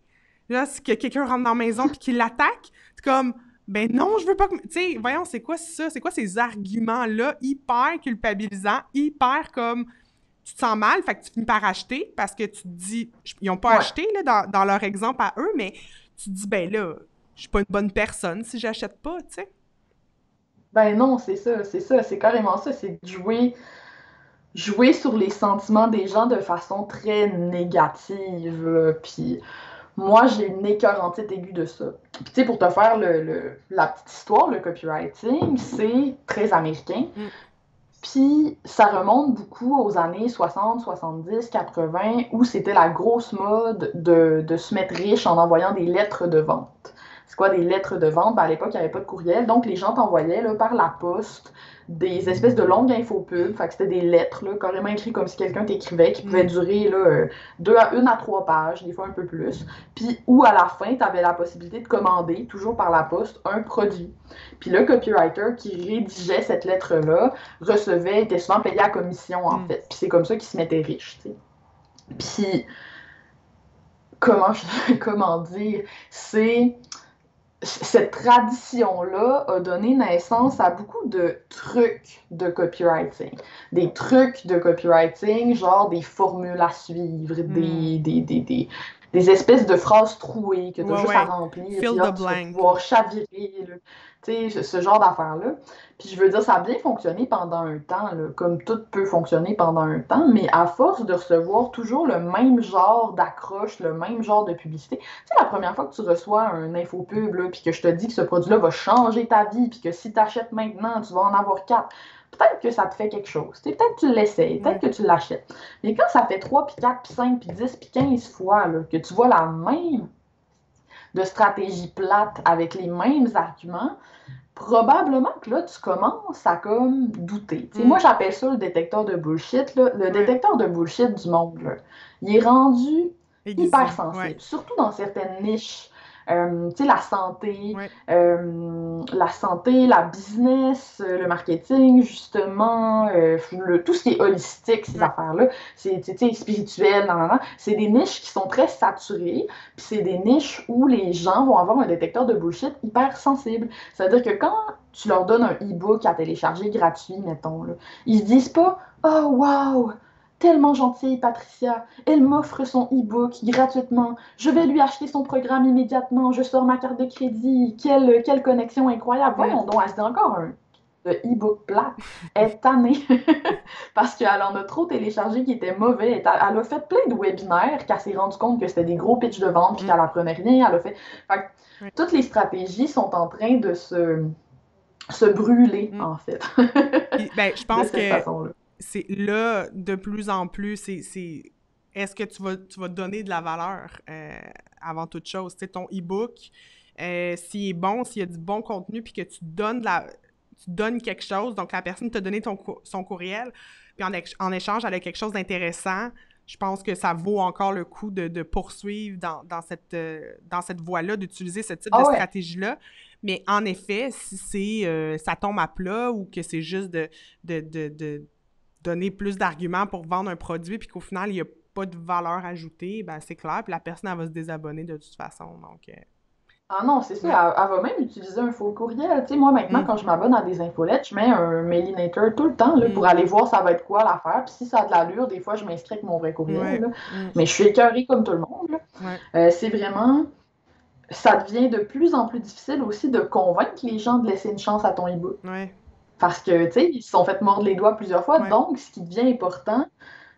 [SPEAKER 1] Là, c'est que quelqu'un rentre dans la maison puis qu'il l'attaque. C'est comme, ben non, je veux pas que. Tu sais, voyons, c'est quoi ça? C'est quoi ces arguments-là hyper culpabilisants, hyper comme. Tu te sens mal, fait que tu finis par acheter parce que tu te dis. Ils n'ont pas
[SPEAKER 2] Ouais.
[SPEAKER 1] acheté là, dans leur exemple à eux, mais tu te dis, ben là, je suis pas une bonne personne si j'achète pas, tu sais.
[SPEAKER 2] Ben non, c'est ça, c'est ça, c'est carrément ça, c'est de jouer sur les sentiments des gens de façon très négative, là. Puis moi, j'ai une écœurantite aiguë de ça. Puis tu sais, pour te faire la petite histoire, le copywriting, c'est très américain.
[SPEAKER 1] Mm.
[SPEAKER 2] Puis ça remonte beaucoup aux années 60, 70, 80, où c'était la grosse mode de se mettre riche en envoyant des lettres de vente. C'est quoi des lettres de vente? Ben, à l'époque, il n'y avait pas de courriel, donc les gens t'envoyaient là, par la poste des espèces de longues infopubs, fait que c'était des lettres, là, carrément écrites comme si quelqu'un t'écrivait, qui pouvaient
[SPEAKER 1] Mm.
[SPEAKER 2] durer là, une à trois pages, des fois un peu plus. Puis où à la fin, tu avais la possibilité de commander, toujours par la poste, un produit. Puis le copywriter qui rédigeait cette lettre-là recevait, était souvent payé à commission, en
[SPEAKER 1] Mm.
[SPEAKER 2] fait. Puis c'est comme ça qu'il se mettait riche, tu sais. Puis, comment, comment dire, c'est cette tradition-là a donné naissance à beaucoup de trucs de copywriting. Des trucs de copywriting, genre des formules à suivre,
[SPEAKER 1] Mm.
[SPEAKER 2] des espèces de phrases trouées que tu as
[SPEAKER 1] Ouais,
[SPEAKER 2] juste à
[SPEAKER 1] ouais.
[SPEAKER 2] remplir, puis
[SPEAKER 1] Fill the
[SPEAKER 2] là, tu vas
[SPEAKER 1] blank, là.
[SPEAKER 2] pouvoir chavirer, tu sais, ce genre d'affaires-là. Puis je veux dire, ça a bien fonctionné pendant un temps, là, comme tout peut fonctionner pendant un temps, mais à force de recevoir toujours le même genre d'accroche, le même genre de publicité, tu sais, la première fois que tu reçois un infopub, là, puis que je te dis que ce produit-là va changer ta vie, puis que si tu achètes maintenant, tu vas en avoir quatre, peut-être que ça te fait quelque chose. Peut-être que tu l'essayes, peut-être
[SPEAKER 1] Ouais.
[SPEAKER 2] que tu l'achètes. Mais quand ça fait 3 puis 4 puis 5 puis 10 puis 15 fois là, que tu vois la même de stratégie plate avec les mêmes arguments, probablement que là, tu commences à comme douter. T'sais, moi,
[SPEAKER 1] Mm.
[SPEAKER 2] j'appelle ça le détecteur de bullshit. Là. Le
[SPEAKER 1] Ouais.
[SPEAKER 2] détecteur de bullshit du monde, là, il est rendu hyper
[SPEAKER 1] Aiguisé. Ouais.
[SPEAKER 2] sensible, surtout dans certaines niches. Tu sais,
[SPEAKER 1] Ouais.
[SPEAKER 2] la santé, la business, le marketing, justement, tout ce qui est holistique, ces
[SPEAKER 1] Ouais.
[SPEAKER 2] affaires-là, c'est spirituel, c'est des niches qui sont très saturées, puis c'est des niches où les gens vont avoir un détecteur de bullshit hyper sensible. C'est-à-dire que quand tu leur donnes un e-book à télécharger gratuit, mettons, là, ils se disent pas « Oh, wow! Tellement gentille, Patricia. Elle m'offre son e-book gratuitement. Je vais lui acheter son programme immédiatement. Je sors ma carte de crédit. Quelle connexion incroyable.
[SPEAKER 1] Mm.
[SPEAKER 2] Voyons donc, elle se dit encore le e-book plat. Elle est tannée parce qu'elle en a trop téléchargé qui était mauvais. Elle a fait plein de webinaires qu'elle s'est rendue compte que c'était des gros pitchs de vente puis
[SPEAKER 1] Mm.
[SPEAKER 2] qu'elle apprenait rien. Elle a fait... Fait que
[SPEAKER 1] Ouais.
[SPEAKER 2] toutes les stratégies sont en train de se brûler,
[SPEAKER 1] Mm.
[SPEAKER 2] en fait,
[SPEAKER 1] Puis, ben, je
[SPEAKER 2] de
[SPEAKER 1] pense
[SPEAKER 2] cette
[SPEAKER 1] que
[SPEAKER 2] façon-là.
[SPEAKER 1] c'est là, de plus en plus, est-ce que tu vas donner de la valeur avant toute chose? Tu sais, ton e-book, s'il est bon, s'il y a du bon contenu, puis que tu donnes quelque chose, donc la personne t'a donné son courriel, puis en échange, elle a quelque chose d'intéressant, je pense que ça vaut encore le coup de poursuivre dans cette voie-là, d'utiliser ce type de
[SPEAKER 2] Ah ouais.
[SPEAKER 1] stratégie-là. Mais en effet, si ça tombe à plat ou que c'est juste de donner plus d'arguments pour vendre un produit puis qu'au final, il n'y a pas de valeur ajoutée, ben c'est clair, puis la personne, elle va se désabonner de toute façon. Donc,
[SPEAKER 2] Ah non, c'est ça,
[SPEAKER 1] ouais.
[SPEAKER 2] elle va même utiliser un faux courriel. Tu sais, moi, maintenant,
[SPEAKER 1] Mm,
[SPEAKER 2] quand je m'abonne à des infolettes, je mets un mailinator tout le temps là,
[SPEAKER 1] mm,
[SPEAKER 2] pour aller voir ça va être quoi l'affaire. Puis si ça a de l'allure, des fois, je m'inscris avec mon vrai courriel.
[SPEAKER 1] ouais,
[SPEAKER 2] Là.
[SPEAKER 1] mm,
[SPEAKER 2] Mais je suis écœurée comme tout le monde. Là.
[SPEAKER 1] ouais,
[SPEAKER 2] C'est vraiment... Ça devient de plus en plus difficile aussi de convaincre les gens de laisser une chance à ton e-book.
[SPEAKER 1] ouais,
[SPEAKER 2] Parce que, tu sais, ils se sont fait mordre les doigts plusieurs fois.
[SPEAKER 1] ouais.
[SPEAKER 2] Donc, ce qui devient important,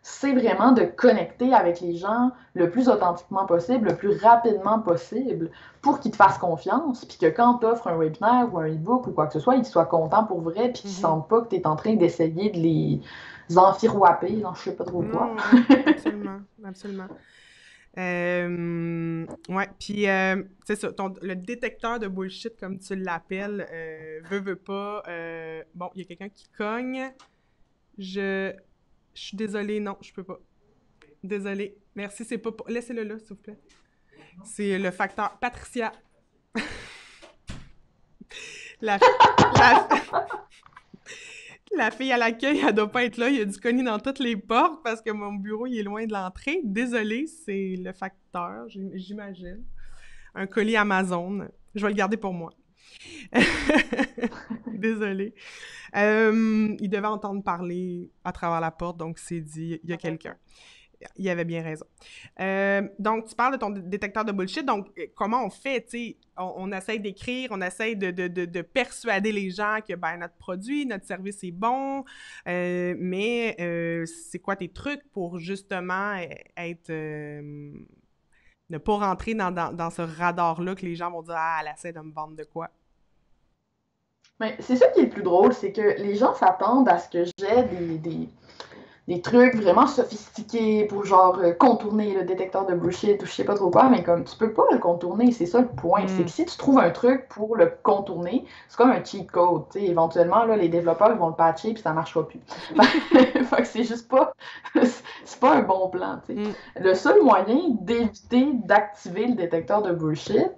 [SPEAKER 2] c'est vraiment de connecter avec les gens le plus authentiquement possible, le plus rapidement possible, pour qu'ils te fassent confiance, puis que quand tu offres un webinaire ou un e-book ou quoi que ce soit, ils soient contents pour vrai, puis qu'ils ne
[SPEAKER 1] Mhm.
[SPEAKER 2] sentent pas que tu es en train d'essayer de les enfiroiper dans je sais pas trop quoi.
[SPEAKER 1] Non, ouais, absolument, absolument. Ouais, puis c'est ça, le détecteur de bullshit, comme tu l'appelles, veut pas. Bon, il y a quelqu'un qui cogne. Je, je suis désolée, non, je peux pas. Désolée. Merci, c'est pas. Laissez-le là, s'il vous plaît. C'est le facteur. Patricia. La, la, la fille à l'accueil, elle doit pas être là. Il y a du cogner dans toutes les portes parce que mon bureau, il est loin de l'entrée. Désolée, c'est le facteur, j'imagine. Un colis Amazon. Je vais le garder pour moi. Désolée. Il devait entendre parler à travers la porte, donc c'est dit, il y a quelqu'un. Il avait bien raison. Donc, tu parles de ton détecteur de bullshit. Donc, comment on fait, tu sais? On essaye d'écrire, on essaye de persuader les gens que, ben, notre produit, notre service est bon, mais c'est quoi tes trucs pour, justement, être... ne pas rentrer dans ce radar-là que les gens vont dire « Ah, elle essaie de me vendre de quoi? »
[SPEAKER 2] Mais c'est ça qui est le plus drôle, c'est que les gens s'attendent à ce que j'ai des trucs vraiment sophistiqués pour genre contourner le détecteur de bullshit ou je sais pas trop quoi, mais comme tu peux pas le contourner, c'est ça le point. C'est que si tu trouves un truc pour le contourner, c'est comme un cheat code, tu sais, éventuellement là, les développeurs ils vont le patcher puis ça marchera plus. Fait que c'est juste pas c'est pas un bon plan, tu sais. Le seul moyen d'éviter d'activer le détecteur de bullshit,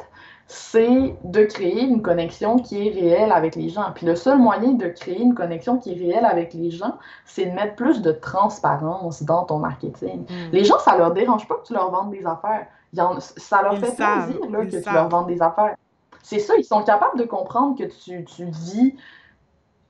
[SPEAKER 2] c'est de créer une connexion qui est réelle avec les gens. Puis le seul moyen de créer une connexion qui est réelle avec les gens, c'est de mettre plus de transparence dans ton marketing. Les gens, ça leur dérange pas que tu leur vendes des affaires. Ça leur
[SPEAKER 1] Ils
[SPEAKER 2] fait
[SPEAKER 1] savent,
[SPEAKER 2] plaisir là,
[SPEAKER 1] ils
[SPEAKER 2] que tu leur
[SPEAKER 1] savent.
[SPEAKER 2] vendes des affaires. C'est ça, ils sont capables de comprendre que tu vis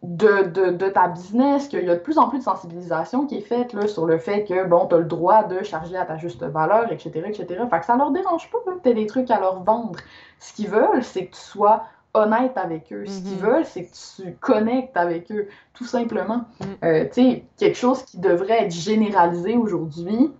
[SPEAKER 2] de ta business, qu'il y a de plus en plus de sensibilisation qui est faite là, sur le fait que, bon, tu as le droit de charger à ta juste valeur, etc., etc. Fait que ça leur dérange pas là, que tu aies des trucs à leur vendre. Ce qu'ils veulent, c'est que tu sois honnête avec eux. Ce qu'ils veulent, c'est que tu connectes avec eux, tout simplement. Tu sais, quelque chose qui devrait être généralisé aujourd'hui,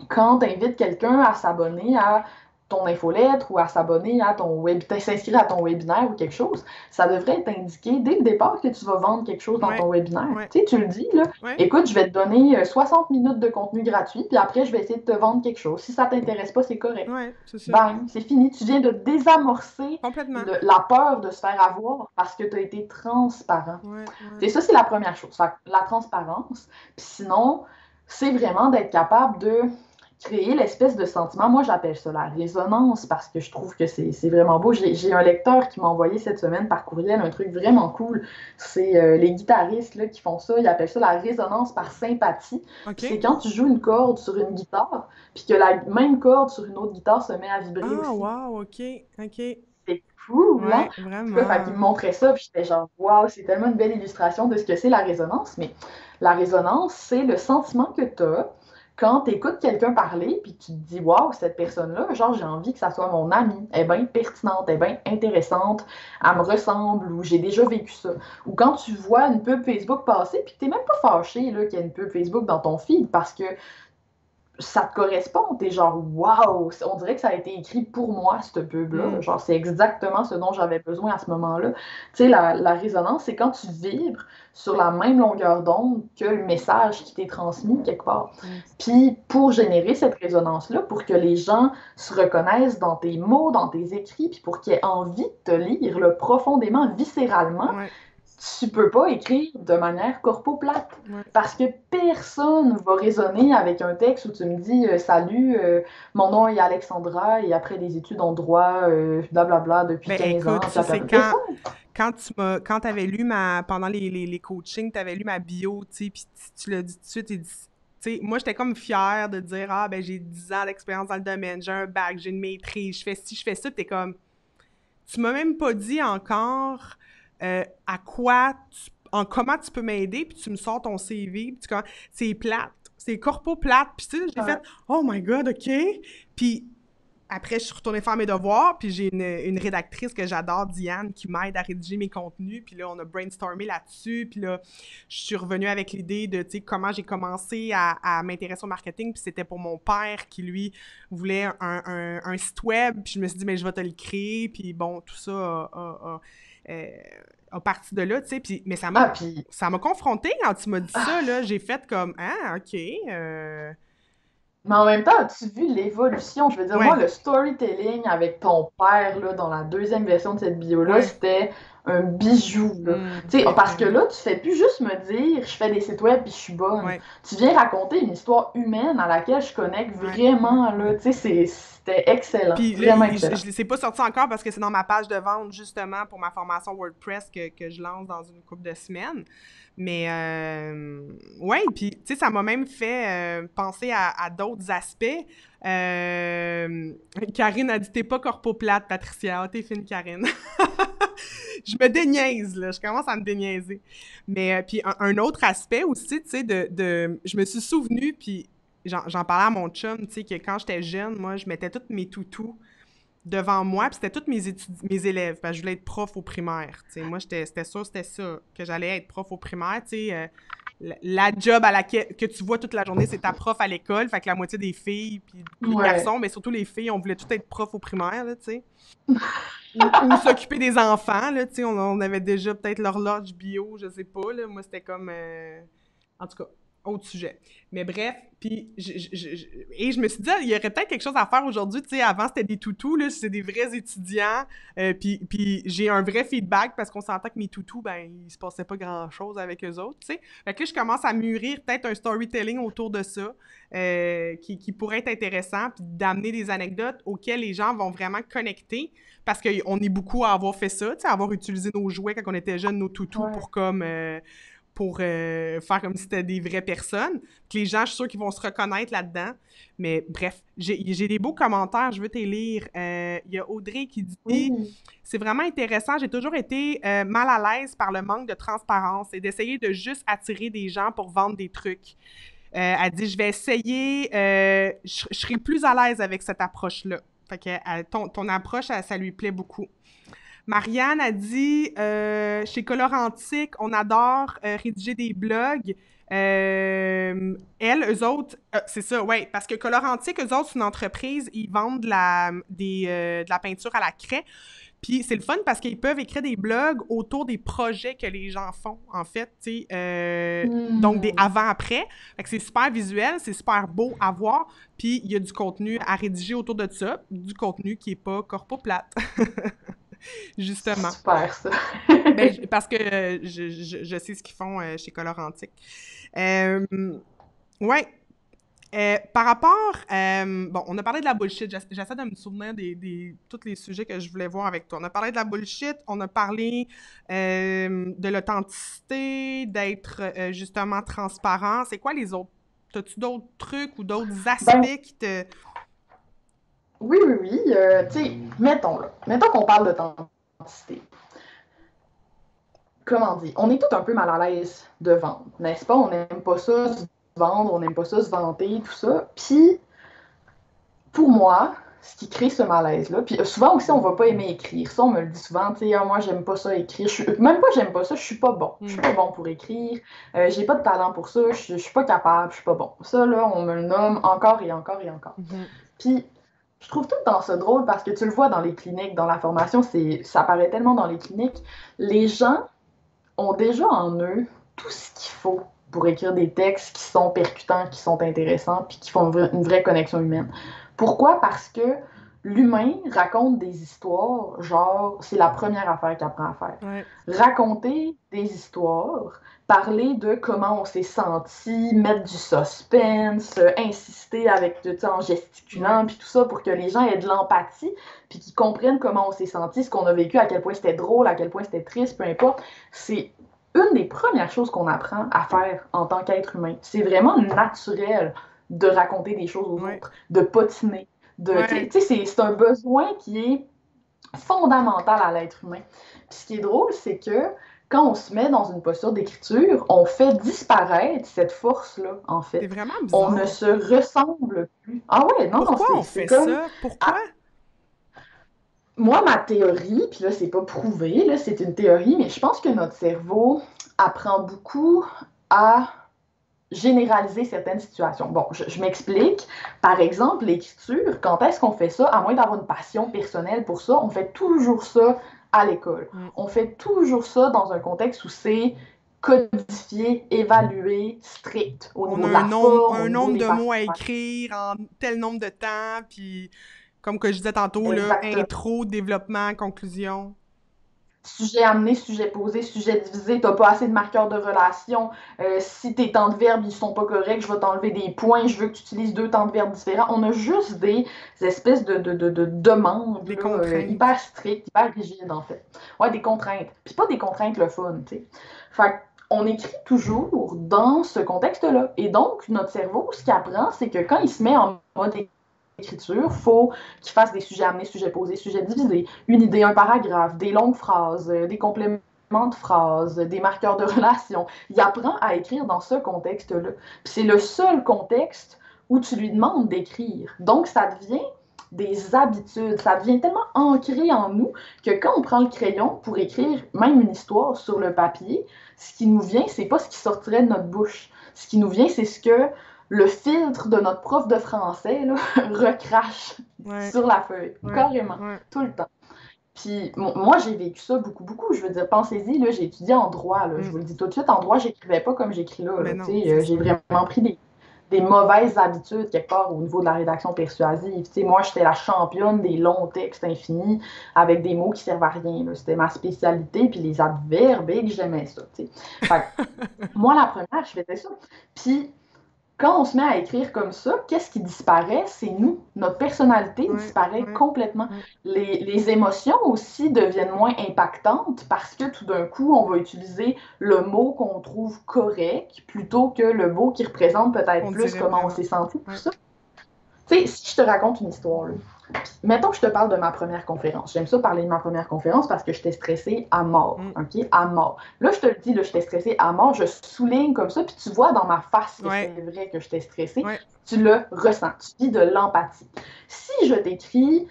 [SPEAKER 2] quand tu invites quelqu'un à s'abonner à ton infolettre ou à s'abonner à ton s'inscrire à ton webinaire ou quelque chose, ça devrait être indiqué dès le départ que tu vas vendre quelque chose dans
[SPEAKER 1] Ouais,
[SPEAKER 2] ton webinaire.
[SPEAKER 1] ouais,
[SPEAKER 2] Tu sais, tu le dis, là,
[SPEAKER 1] ouais,
[SPEAKER 2] écoute, je vais te donner 60 minutes de contenu gratuit, puis après, je vais essayer de te vendre quelque chose. Si ça t'intéresse pas, c'est correct.
[SPEAKER 1] ouais, c'est ça.
[SPEAKER 2] Bang, c'est fini. Tu viens de désamorcer
[SPEAKER 1] Complètement.
[SPEAKER 2] la peur de se faire avoir parce que tu as été transparent.
[SPEAKER 1] Ouais,
[SPEAKER 2] Et
[SPEAKER 1] ouais.
[SPEAKER 2] ça, c'est la première chose, la transparence. Puis sinon, c'est vraiment d'être capable de créer l'espèce de sentiment. Moi, j'appelle ça la résonance parce que je trouve que c'est vraiment beau. J'ai un lecteur qui m'a envoyé cette semaine par courriel un truc vraiment cool. C'est les guitaristes là, qui font ça. Ils appellent ça la résonance par sympathie. C'est
[SPEAKER 1] OK.
[SPEAKER 2] quand tu joues une corde sur une guitare, puis que la même corde sur une autre guitare se met à vibrer
[SPEAKER 1] Ah,
[SPEAKER 2] aussi.
[SPEAKER 1] wow, OK, OK.
[SPEAKER 2] C'est cool, hein?
[SPEAKER 1] Ouais,
[SPEAKER 2] En tout cas, fait qu'il me
[SPEAKER 1] vraiment.
[SPEAKER 2] montrait ça, puis j'étais genre, waouh, c'est tellement une belle illustration de ce que c'est la résonance. Mais La résonance, c'est le sentiment que tu as quand tu écoutes quelqu'un parler, puis tu te dis, waouh, cette personne-là, genre, j'ai envie que ça soit mon amie. Elle est bien pertinente, elle est bien intéressante, elle me ressemble, ou j'ai déjà vécu ça. Ou quand tu vois une pub Facebook passer, puis que tu n'es même pas fâché là, qu'il y a une pub Facebook dans ton feed parce que ça te correspond, t'es genre waouh, on dirait que ça a été écrit pour moi, cette pub-là.
[SPEAKER 1] Mm.
[SPEAKER 2] Genre, c'est exactement ce dont j'avais besoin à ce moment-là. Tu sais, la résonance, c'est quand tu vibres sur la même longueur d'onde que le message qui t'est transmis quelque part.
[SPEAKER 1] Mm.
[SPEAKER 2] Puis, pour générer cette résonance-là, pour que les gens se reconnaissent dans tes mots, dans tes écrits, puis pour qu'ils aient envie de te lire là, profondément, viscéralement,
[SPEAKER 1] Ouais,
[SPEAKER 2] tu peux pas écrire de manière corpo-plate.
[SPEAKER 1] ouais.
[SPEAKER 2] Parce que personne va résonner avec un texte où tu me dis Salut, mon nom est Alexandra et après des études en droit, blablabla, depuis
[SPEAKER 1] Ben
[SPEAKER 2] 15 ans.
[SPEAKER 1] écoute,
[SPEAKER 2] Puis après,
[SPEAKER 1] c'est
[SPEAKER 2] personne.
[SPEAKER 1] quand t'avais lu pendant les coachings, t'avais lu ma bio, tu sais, puis tu l'as dit tout de suite, tu sais, moi, j'étais comme fière de dire, ah, ben, j'ai 10 ans d'expérience dans le domaine, j'ai un bac, j'ai une maîtrise, je fais ci, je fais ça, t'es comme, tu m'as même pas dit encore comment tu peux m'aider, puis tu me sors ton CV, puis c'est plate, c'est corpo plate, puis tu sais, j'ai fait,
[SPEAKER 2] Ouais.
[SPEAKER 1] oh my god, ok, puis après, je suis retournée faire mes devoirs, puis j'ai une rédactrice que j'adore, Diane, qui m'aide à rédiger mes contenus, puis là, on a brainstormé là-dessus, puis là, je suis revenue avec l'idée de, tu sais, comment j'ai commencé à m'intéresser au marketing, puis c'était pour mon père qui, lui, voulait un site web, puis je me suis dit, mais je vais te le créer, puis bon, tout ça euh, a parti de là, tu sais, mais
[SPEAKER 2] Ah, puis
[SPEAKER 1] ça m'a confrontée quand tu m'as dit ça, là, j'ai fait comme, ah, ok,
[SPEAKER 2] mais en même temps, as-tu vu l'évolution? Je veux dire, moi,
[SPEAKER 1] ouais,
[SPEAKER 2] le storytelling avec ton père, là, dans la deuxième version de cette bio-là,
[SPEAKER 1] ouais,
[SPEAKER 2] c'était un bijou, là. Tu sais,
[SPEAKER 1] ouais,
[SPEAKER 2] parce que
[SPEAKER 1] vraiment,
[SPEAKER 2] là, tu fais plus juste me dire, je fais des sites web puis je suis bonne.
[SPEAKER 1] ouais,
[SPEAKER 2] Tu viens raconter une histoire humaine à laquelle je connecte
[SPEAKER 1] ouais.
[SPEAKER 2] vraiment, là. Tu sais, c'était excellent.
[SPEAKER 1] Puis là,
[SPEAKER 2] Vraiment excellent.
[SPEAKER 1] c'est pas sorti encore parce que c'est dans ma page de vente, justement, pour ma formation WordPress que je lance dans une couple de semaines. Mais, ouais, puis, tu sais, ça m'a même fait penser à d'autres aspects. Karine a dit, t'es pas corpo-plate, Patricia. Ah, t'es fine, Karine. Je me déniaise, là. Je commence à me déniaiser. Mais, puis, un autre aspect aussi, tu sais, je me suis souvenue, puis j'en parlais à mon chum, tu sais, que quand j'étais jeune, moi, je mettais tous mes toutous devant moi, puis c'était tous mes élèves, parce que je voulais être prof au primaire, tu sais. Moi, c'était sûr, c'était ça, que j'allais être prof au primaire, tu sais. La job à laquelle que tu vois toute la journée, c'est ta prof à l'école, fait que la moitié des filles, puis les
[SPEAKER 2] Ouais.
[SPEAKER 1] garçons, mais surtout les filles, on voulait tout être prof au primaire, là, tu sais. Ou s'occuper des enfants, là, tu sais, on avait déjà peut-être l'horloge bio, je sais pas, là. Moi, c'était comme... en tout cas, autre sujet. Mais bref, puis et je me suis dit, ah, il y aurait peut-être quelque chose à faire aujourd'hui, tu sais, avant c'était des toutous, là, c'est des vrais étudiants, puis j'ai un vrai feedback parce qu'on s'entend que mes toutous, ben, il se passait pas grand-chose avec eux autres, tu sais. Fait que là, je commence à mûrir peut-être un storytelling autour de ça, qui pourrait être intéressant, puis d'amener des anecdotes auxquelles les gens vont vraiment connecter, parce qu'on est beaucoup à avoir fait ça, tu sais, à avoir utilisé nos jouets quand on était jeunes, nos toutous,
[SPEAKER 2] Ouais.
[SPEAKER 1] pour faire comme si c'était des vraies personnes. Que les gens, je suis sûre qu'ils vont se reconnaître là-dedans. Mais bref, j'ai des beaux commentaires, je veux te les lire. Il y a Audrey qui dit
[SPEAKER 2] Oui.
[SPEAKER 1] c'est vraiment intéressant, j'ai toujours été mal à l'aise par le manque de transparence et d'essayer de juste attirer des gens pour vendre des trucs. Elle dit je vais essayer, je serai plus à l'aise avec cette approche-là. Fait que ton approche, ça lui plaît beaucoup. Marianne a dit chez Colorantique, on adore rédiger des blogs. Eux autres, c'est ça, ouais, parce que Colorantique, eux autres, c'est une entreprise, ils vendent de la peinture à la craie. Puis c'est le fun parce qu'ils peuvent écrire des blogs autour des projets que les gens font, en fait, tu sais. Donc des
[SPEAKER 2] Hmm.
[SPEAKER 1] avant-après. Fait que c'est super visuel, c'est super beau à voir. Puis il y a du contenu à rédiger autour de ça, du contenu qui est pas corpo plate.
[SPEAKER 2] C'est
[SPEAKER 1] Justement.
[SPEAKER 2] super, ça.
[SPEAKER 1] Ben, parce que je sais ce qu'ils font chez Colorantique. Euh, ouais. Par rapport, bon, on a parlé de la bullshit. J'essaie de me souvenir tous les sujets que je voulais voir avec toi. On a parlé de la bullshit, on a parlé de l'authenticité, d'être justement transparent. C'est quoi les autres? As-tu d'autres trucs ou d'autres
[SPEAKER 2] Ben,
[SPEAKER 1] aspects qui te...
[SPEAKER 2] oui, oui, oui. Tu sais, mettons là. Mettons qu'on parle d'authenticité. comment dire, on est tous un peu mal à l'aise de vendre, n'est-ce pas? On n'aime pas ça se vendre, on n'aime pas ça se vanter, tout ça. Puis, pour moi, ce qui crée ce malaise-là, puis souvent aussi, on va pas aimer écrire. Ça, on me le dit souvent, tu sais, ah, moi, j'aime pas ça écrire. Même pas, j'aime pas ça, je suis pas bon. Je suis pas bon pour écrire. J'ai pas de talent pour ça, je suis pas capable, je suis pas bon. Ça, là, on me le nomme encore et encore et encore. Puis, je trouve tout le temps ça drôle parce que tu le vois dans les cliniques, dans la formation, ça apparaît tellement dans les cliniques. Les gens ont déjà en eux tout ce qu'il faut pour écrire des textes qui sont percutants, qui sont intéressants, puis qui font une vraie connexion humaine. Pourquoi? Parce que l'humain raconte des histoires, genre, c'est la première affaire qu'il apprend à faire.
[SPEAKER 1] Ouais.
[SPEAKER 2] Raconter des histoires, parler de comment on s'est senti, mettre du suspense, insister avec, tu sais, en gesticulant, puis tout ça, pour que les gens aient de l'empathie, puis qu'ils comprennent comment on s'est senti, ce qu'on a vécu, à quel point c'était drôle, à quel point c'était triste, peu importe. C'est une des premières choses qu'on apprend à faire en tant qu'être humain. C'est vraiment naturel de raconter des choses aux autres, de potiner. Tu sais, c'est un besoin qui est fondamental à l'être humain. Puis ce qui est drôle, c'est que quand on se met dans une posture d'écriture, on fait disparaître cette force-là, en fait.
[SPEAKER 1] C'est vraiment bizarre.
[SPEAKER 2] On ne se ressemble plus. Ah ouais, non,
[SPEAKER 1] Pourquoi
[SPEAKER 2] non,
[SPEAKER 1] on fait ça? Pourquoi?
[SPEAKER 2] Moi, ma théorie, puis là, c'est pas prouvé, là, c'est une théorie, mais je pense que notre cerveau apprend beaucoup à généraliser certaines situations. Bon, je m'explique. Par exemple, l'écriture, quand est-ce qu'on fait ça? À moins d'avoir une passion personnelle pour ça, on fait toujours ça à l'école. On fait toujours ça dans un contexte où c'est codifié, évalué, strict. Au niveau de la forme,
[SPEAKER 1] un nombre de mots à écrire en tel nombre de temps, puis comme que je disais tantôt, là, intro, développement, conclusion.
[SPEAKER 2] Sujet amené, sujet posé, sujet divisé, t'as pas assez de marqueurs de relation, si tes temps de verbe ils sont pas corrects, je vais t'enlever des points, je veux que tu utilises 2 temps de verbe différents. On a juste des espèces de demandes
[SPEAKER 1] des
[SPEAKER 2] là, hyper strictes, hyper rigides en fait. Ouais, des contraintes. Puis pas des contraintes le fun, tu sais. Fait on écrit toujours dans ce contexte-là. Et donc, notre cerveau, ce qu'il apprend, c'est que quand il se met en mode écriture, faut qu'il fasse des sujets amenés, sujets posés, sujets divisés, une idée, un paragraphe, des longues phrases, des compléments de phrases, des marqueurs de relation. Il apprend à écrire dans ce contexte-là. Puis c'est le seul contexte où tu lui demandes d'écrire. Donc, ça devient des habitudes. Ça devient tellement ancré en nous que quand on prend le crayon pour écrire même une histoire sur le papier, ce qui nous vient, c'est pas ce qui sortirait de notre bouche. Ce qui nous vient, c'est ce que le filtre de notre prof de français là, recrache sur la feuille, carrément, tout le temps. Puis moi, j'ai vécu ça beaucoup, beaucoup. Je veux dire, pensez-y, là, j'ai étudié en droit. Là, je vous le dis tout de suite, en droit, j'écrivais pas comme j'écris là. J'ai vraiment pris des mauvaises habitudes quelque part au niveau de la rédaction persuasive. T'sais, moi, j'étais la championne des longs textes infinis avec des mots qui servent à rien. C'était ma spécialité, puis les adverbes, et que j'aimais ça. Fait que, moi, la première, je faisais ça. Puis quand on se met à écrire comme ça, qu'est-ce qui disparaît? C'est nous. Notre personnalité disparaît complètement. Les émotions aussi deviennent moins impactantes parce que tout d'un coup, on va utiliser le mot qu'on trouve correct plutôt que le mot qui représente peut-être plus comment on s'est senti, tout ça. Tu sais, si je te raconte une histoire, là, mettons que je te parle de ma première conférence. J'aime ça parler de ma première conférence parce que j'étais stressée à mort, OK? À mort. Là, je te le dis, là, j'étais stressée à mort, je souligne comme ça, puis tu vois dans ma face que c'est vrai que j'étais stressée. Tu le ressens, tu vis de l'empathie. Si je t'écris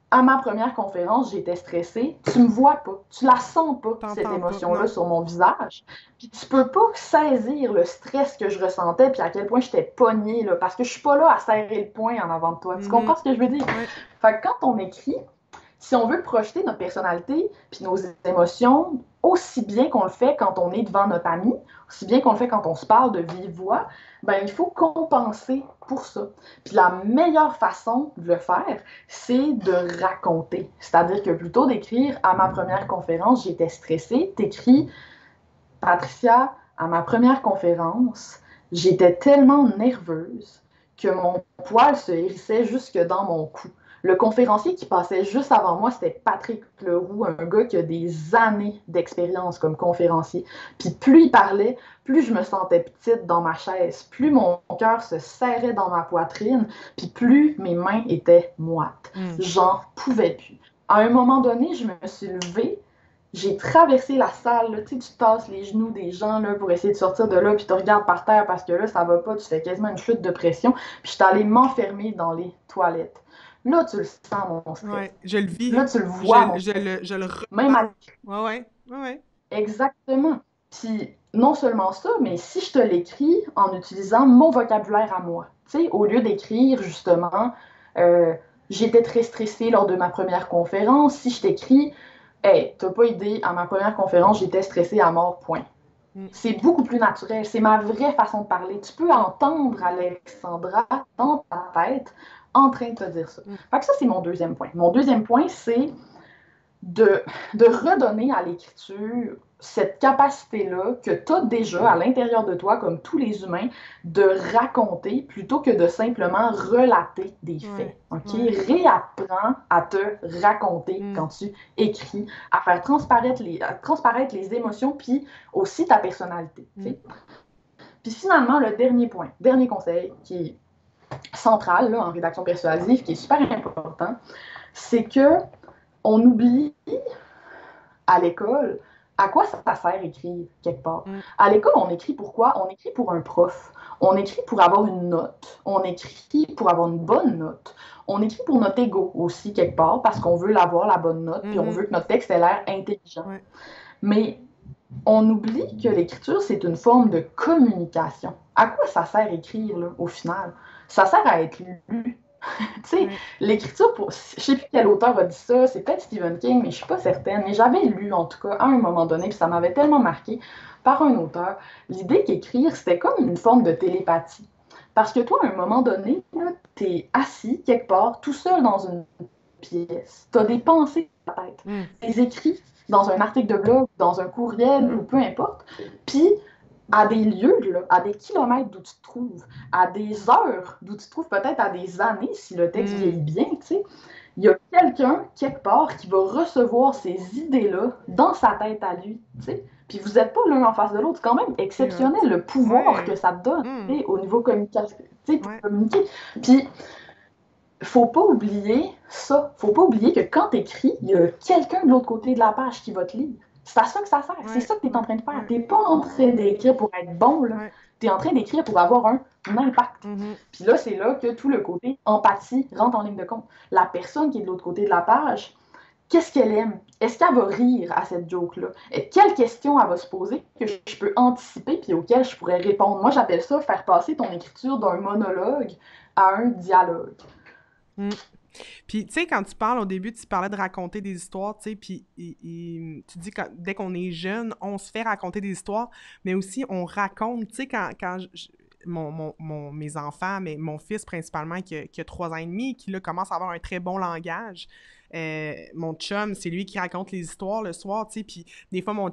[SPEAKER 2] à ma première conférence, j'étais stressée, tu me vois pas, tu la sens pas, cette émotion-là sur mon visage. Puis tu peux pas saisir le stress que je ressentais, puis à quel point j'étais pognée, là, parce que je suis pas là à serrer le poing en avant de toi. Tu comprends ce que je veux dire? Fait que quand on écrit, si on veut projeter notre personnalité puis nos émotions aussi bien qu'on le fait quand on est devant notre ami, aussi bien qu'on le fait quand on se parle de vive voix, ben il faut compenser pour ça. Puis la meilleure façon de le faire, c'est de raconter. C'est-à-dire que plutôt d'écrire à ma première conférence, j'étais stressée, t'écris Patricia, à ma première conférence, j'étais tellement nerveuse que mon poil se hérissait jusque dans mon cou. Le conférencier qui passait juste avant moi, c'était Patrick Leroux, un gars qui a des années d'expérience comme conférencier. Puis plus il parlait, plus je me sentais petite dans ma chaise, plus mon cœur se serrait dans ma poitrine, puis plus mes mains étaient moites. J'en pouvais plus. À un moment donné, je me suis levée, j'ai traversé la salle, là, tu sais, tu tasses les genoux des gens là, pour essayer de sortir de là, puis tu regardes par terre parce que là, ça va pas, tu fais quasiment une chute de pression, puis je suis allée m'enfermer dans les toilettes. Là, tu le sens, mon stress.
[SPEAKER 1] Ouais, je le vis.
[SPEAKER 2] Là, tu le vois, mon stress.
[SPEAKER 1] Je le
[SPEAKER 2] Même
[SPEAKER 1] ressens.
[SPEAKER 2] à...
[SPEAKER 1] Ouais, ouais, ouais, ouais.
[SPEAKER 2] Exactement. Puis, non seulement ça, mais si je te l'écris en utilisant mon vocabulaire à moi, tu sais, au lieu d'écrire, justement, euh, j'étais très stressée lors de ma première conférence, si je t'écris, hey, t'as pas idée, à ma première conférence, j'étais stressée à mort, point.
[SPEAKER 1] Mm,
[SPEAKER 2] C'est beaucoup plus naturel, c'est ma vraie façon de parler. Tu peux entendre Alexandra dans ta tête en train de te dire ça.
[SPEAKER 1] mm,
[SPEAKER 2] Fait que ça, c'est mon deuxième point. Mon deuxième point, c'est de, de redonner à l'écriture cette capacité-là que tu as déjà à l'intérieur de toi, comme tous les humains, de raconter plutôt que de simplement relater des
[SPEAKER 1] ouais,
[SPEAKER 2] faits. OK?
[SPEAKER 1] ouais.
[SPEAKER 2] Réapprends à te raconter
[SPEAKER 1] Mm,
[SPEAKER 2] quand tu écris, à faire transparaître les émotions, puis aussi ta personnalité.
[SPEAKER 1] mm,
[SPEAKER 2] Puis finalement, le dernier point, dernier conseil qui est central là, en rédaction persuasive, qui est super important, c'est que on oublie à l'école, à quoi ça sert écrire quelque part?
[SPEAKER 1] mm,
[SPEAKER 2] À l'école, on écrit pourquoi? On écrit pour un prof. On écrit pour avoir une note. On écrit pour avoir une bonne note. On écrit pour notre ego aussi quelque part parce qu'on veut l'avoir, la bonne note, puis on
[SPEAKER 1] mhm,
[SPEAKER 2] veut que notre texte ait l'air intelligent.
[SPEAKER 1] ouais.
[SPEAKER 2] Mais on oublie que l'écriture, c'est une forme de communication. À quoi ça sert écrire, là, au final? Ça sert à être lu. Tu sais,
[SPEAKER 1] Ouais.
[SPEAKER 2] l'écriture, je sais plus quel auteur a dit ça, c'est peut-être Stephen King, mais je suis pas certaine. Mais j'avais lu, en tout cas, à un moment donné, puis ça m'avait tellement marqué par un auteur, l'idée qu'écrire, c'était comme une forme de télépathie. Parce que toi, à un moment donné, tu es assis quelque part, tout seul dans une pièce. Tu as des pensées dans ta tête,
[SPEAKER 1] Mm,
[SPEAKER 2] des écrits dans un article de blog, dans un courriel ou peu importe. Puis à des lieux, là, à des kilomètres d'où tu te trouves, à des heures d'où tu te trouves, peut-être à des années si le texte
[SPEAKER 1] mm,
[SPEAKER 2] vieillit bien, tu sais, il y a quelqu'un, quelque part, qui va recevoir ces idées-là dans sa tête à lui, tu sais. Puis vous n'êtes pas l'un en face de l'autre, c'est quand même
[SPEAKER 1] c'est hot.
[SPEAKER 2] exceptionnel le pouvoir que
[SPEAKER 1] Ouais.
[SPEAKER 2] ça te donne,
[SPEAKER 1] Mm,
[SPEAKER 2] tu sais, au niveau communication, tu sais, pour
[SPEAKER 1] ouais.
[SPEAKER 2] communiquer. Puis faut pas oublier ça. Faut pas oublier que quand tu écris, il y a quelqu'un de l'autre côté de la page qui va te lire. C'est à ça que ça sert. C'est
[SPEAKER 1] Ouais,
[SPEAKER 2] ça que tu es en
[SPEAKER 1] ouais,
[SPEAKER 2] train de faire.
[SPEAKER 1] ouais,
[SPEAKER 2] Tu n'es pas en train d'écrire pour être bon, là.
[SPEAKER 1] ouais.
[SPEAKER 2] Tu es en train d'écrire pour avoir un impact.
[SPEAKER 1] Mhm,
[SPEAKER 2] Puis là, c'est là que tout le côté empathie rentre en ligne de compte. La personne qui est de l'autre côté de la page, qu'est-ce qu'elle aime? Est-ce qu'elle va rire à cette joke-là? Et quelles questions elle va se poser que je peux anticiper puis auxquelles je pourrais répondre? Moi, j'appelle ça faire passer ton écriture d'un monologue à un dialogue.
[SPEAKER 1] mm. Puis, tu sais, quand tu parles au début, tu parlais de raconter des histoires, tu sais, puis tu dis que dès qu'on est jeune, on se fait raconter des histoires, mais aussi on raconte, tu sais, mes enfants, mais mon fils principalement, qui a 3 ans et demi, qui là commence à avoir un très bon langage. Mon chum, c'est lui qui raconte les histoires le soir, tu sais, puis des fois, mon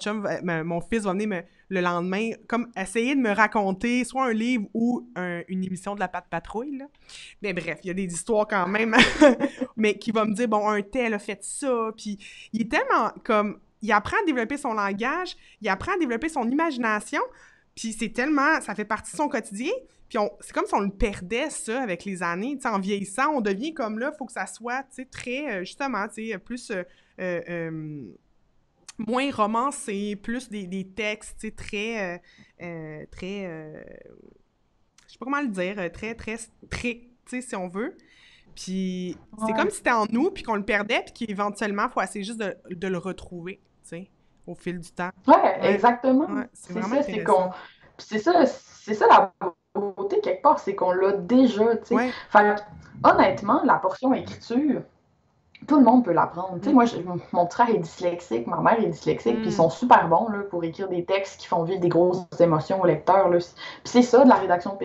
[SPEAKER 1] fils va venir le lendemain, comme essayer de me raconter soit un livre ou une émission de la Patte Patrouille, là. Mais bref, il y a des histoires quand même, mais qui va me dire, bon, un tel a fait ça, puis il est tellement comme, il apprend à développer son langage, il apprend à développer son imagination, puis c'est tellement, ça fait partie de son quotidien, puis c'est comme si on le perdait, ça, avec les années, tu sais, en vieillissant, on devient comme là, il faut que ça soit, tu sais, très, justement, tu sais, plus, euh, euh, moins romancé, plus des textes, tu sais, très, je sais pas comment le dire, très, très strict, tu sais, si on veut. Puis c'est comme
[SPEAKER 2] Ouais.
[SPEAKER 1] si c'était en nous, puis qu'on le perdait, puis qu'éventuellement, il faut essayer juste de le retrouver, tu sais, au fil du temps.
[SPEAKER 2] Ouais,
[SPEAKER 1] Ouais,
[SPEAKER 2] exactement.
[SPEAKER 1] ouais, c'est
[SPEAKER 2] C'est
[SPEAKER 1] vraiment
[SPEAKER 2] ça,
[SPEAKER 1] intéressant.
[SPEAKER 2] c'est ça la beauté quelque part, c'est qu'on l'a déjà, tu sais.
[SPEAKER 1] Ouais,
[SPEAKER 2] Fait que, honnêtement, la portion écriture, tout le monde peut l'apprendre. Tu sais,
[SPEAKER 1] mm,
[SPEAKER 2] moi, mon petit frère est dyslexique, ma mère est dyslexique, puis ils
[SPEAKER 1] mm,
[SPEAKER 2] sont super bons là, pour écrire des textes qui font vivre des grosses émotions au lecteur. Là. Puis c'est ça de la rédaction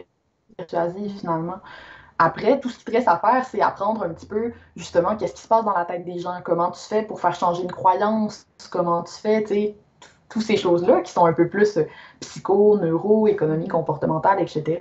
[SPEAKER 2] persuasive
[SPEAKER 1] mm,
[SPEAKER 2] finalement. Après, tout ce qui te reste à faire, c'est apprendre un petit peu, justement, qu'est-ce qui se passe dans la tête des gens, comment tu fais pour faire changer une croyance, comment tu fais, tu sais, toutes ces choses-là qui sont un peu plus psycho, neuro, économie
[SPEAKER 1] mhm.
[SPEAKER 2] comportementale, etc.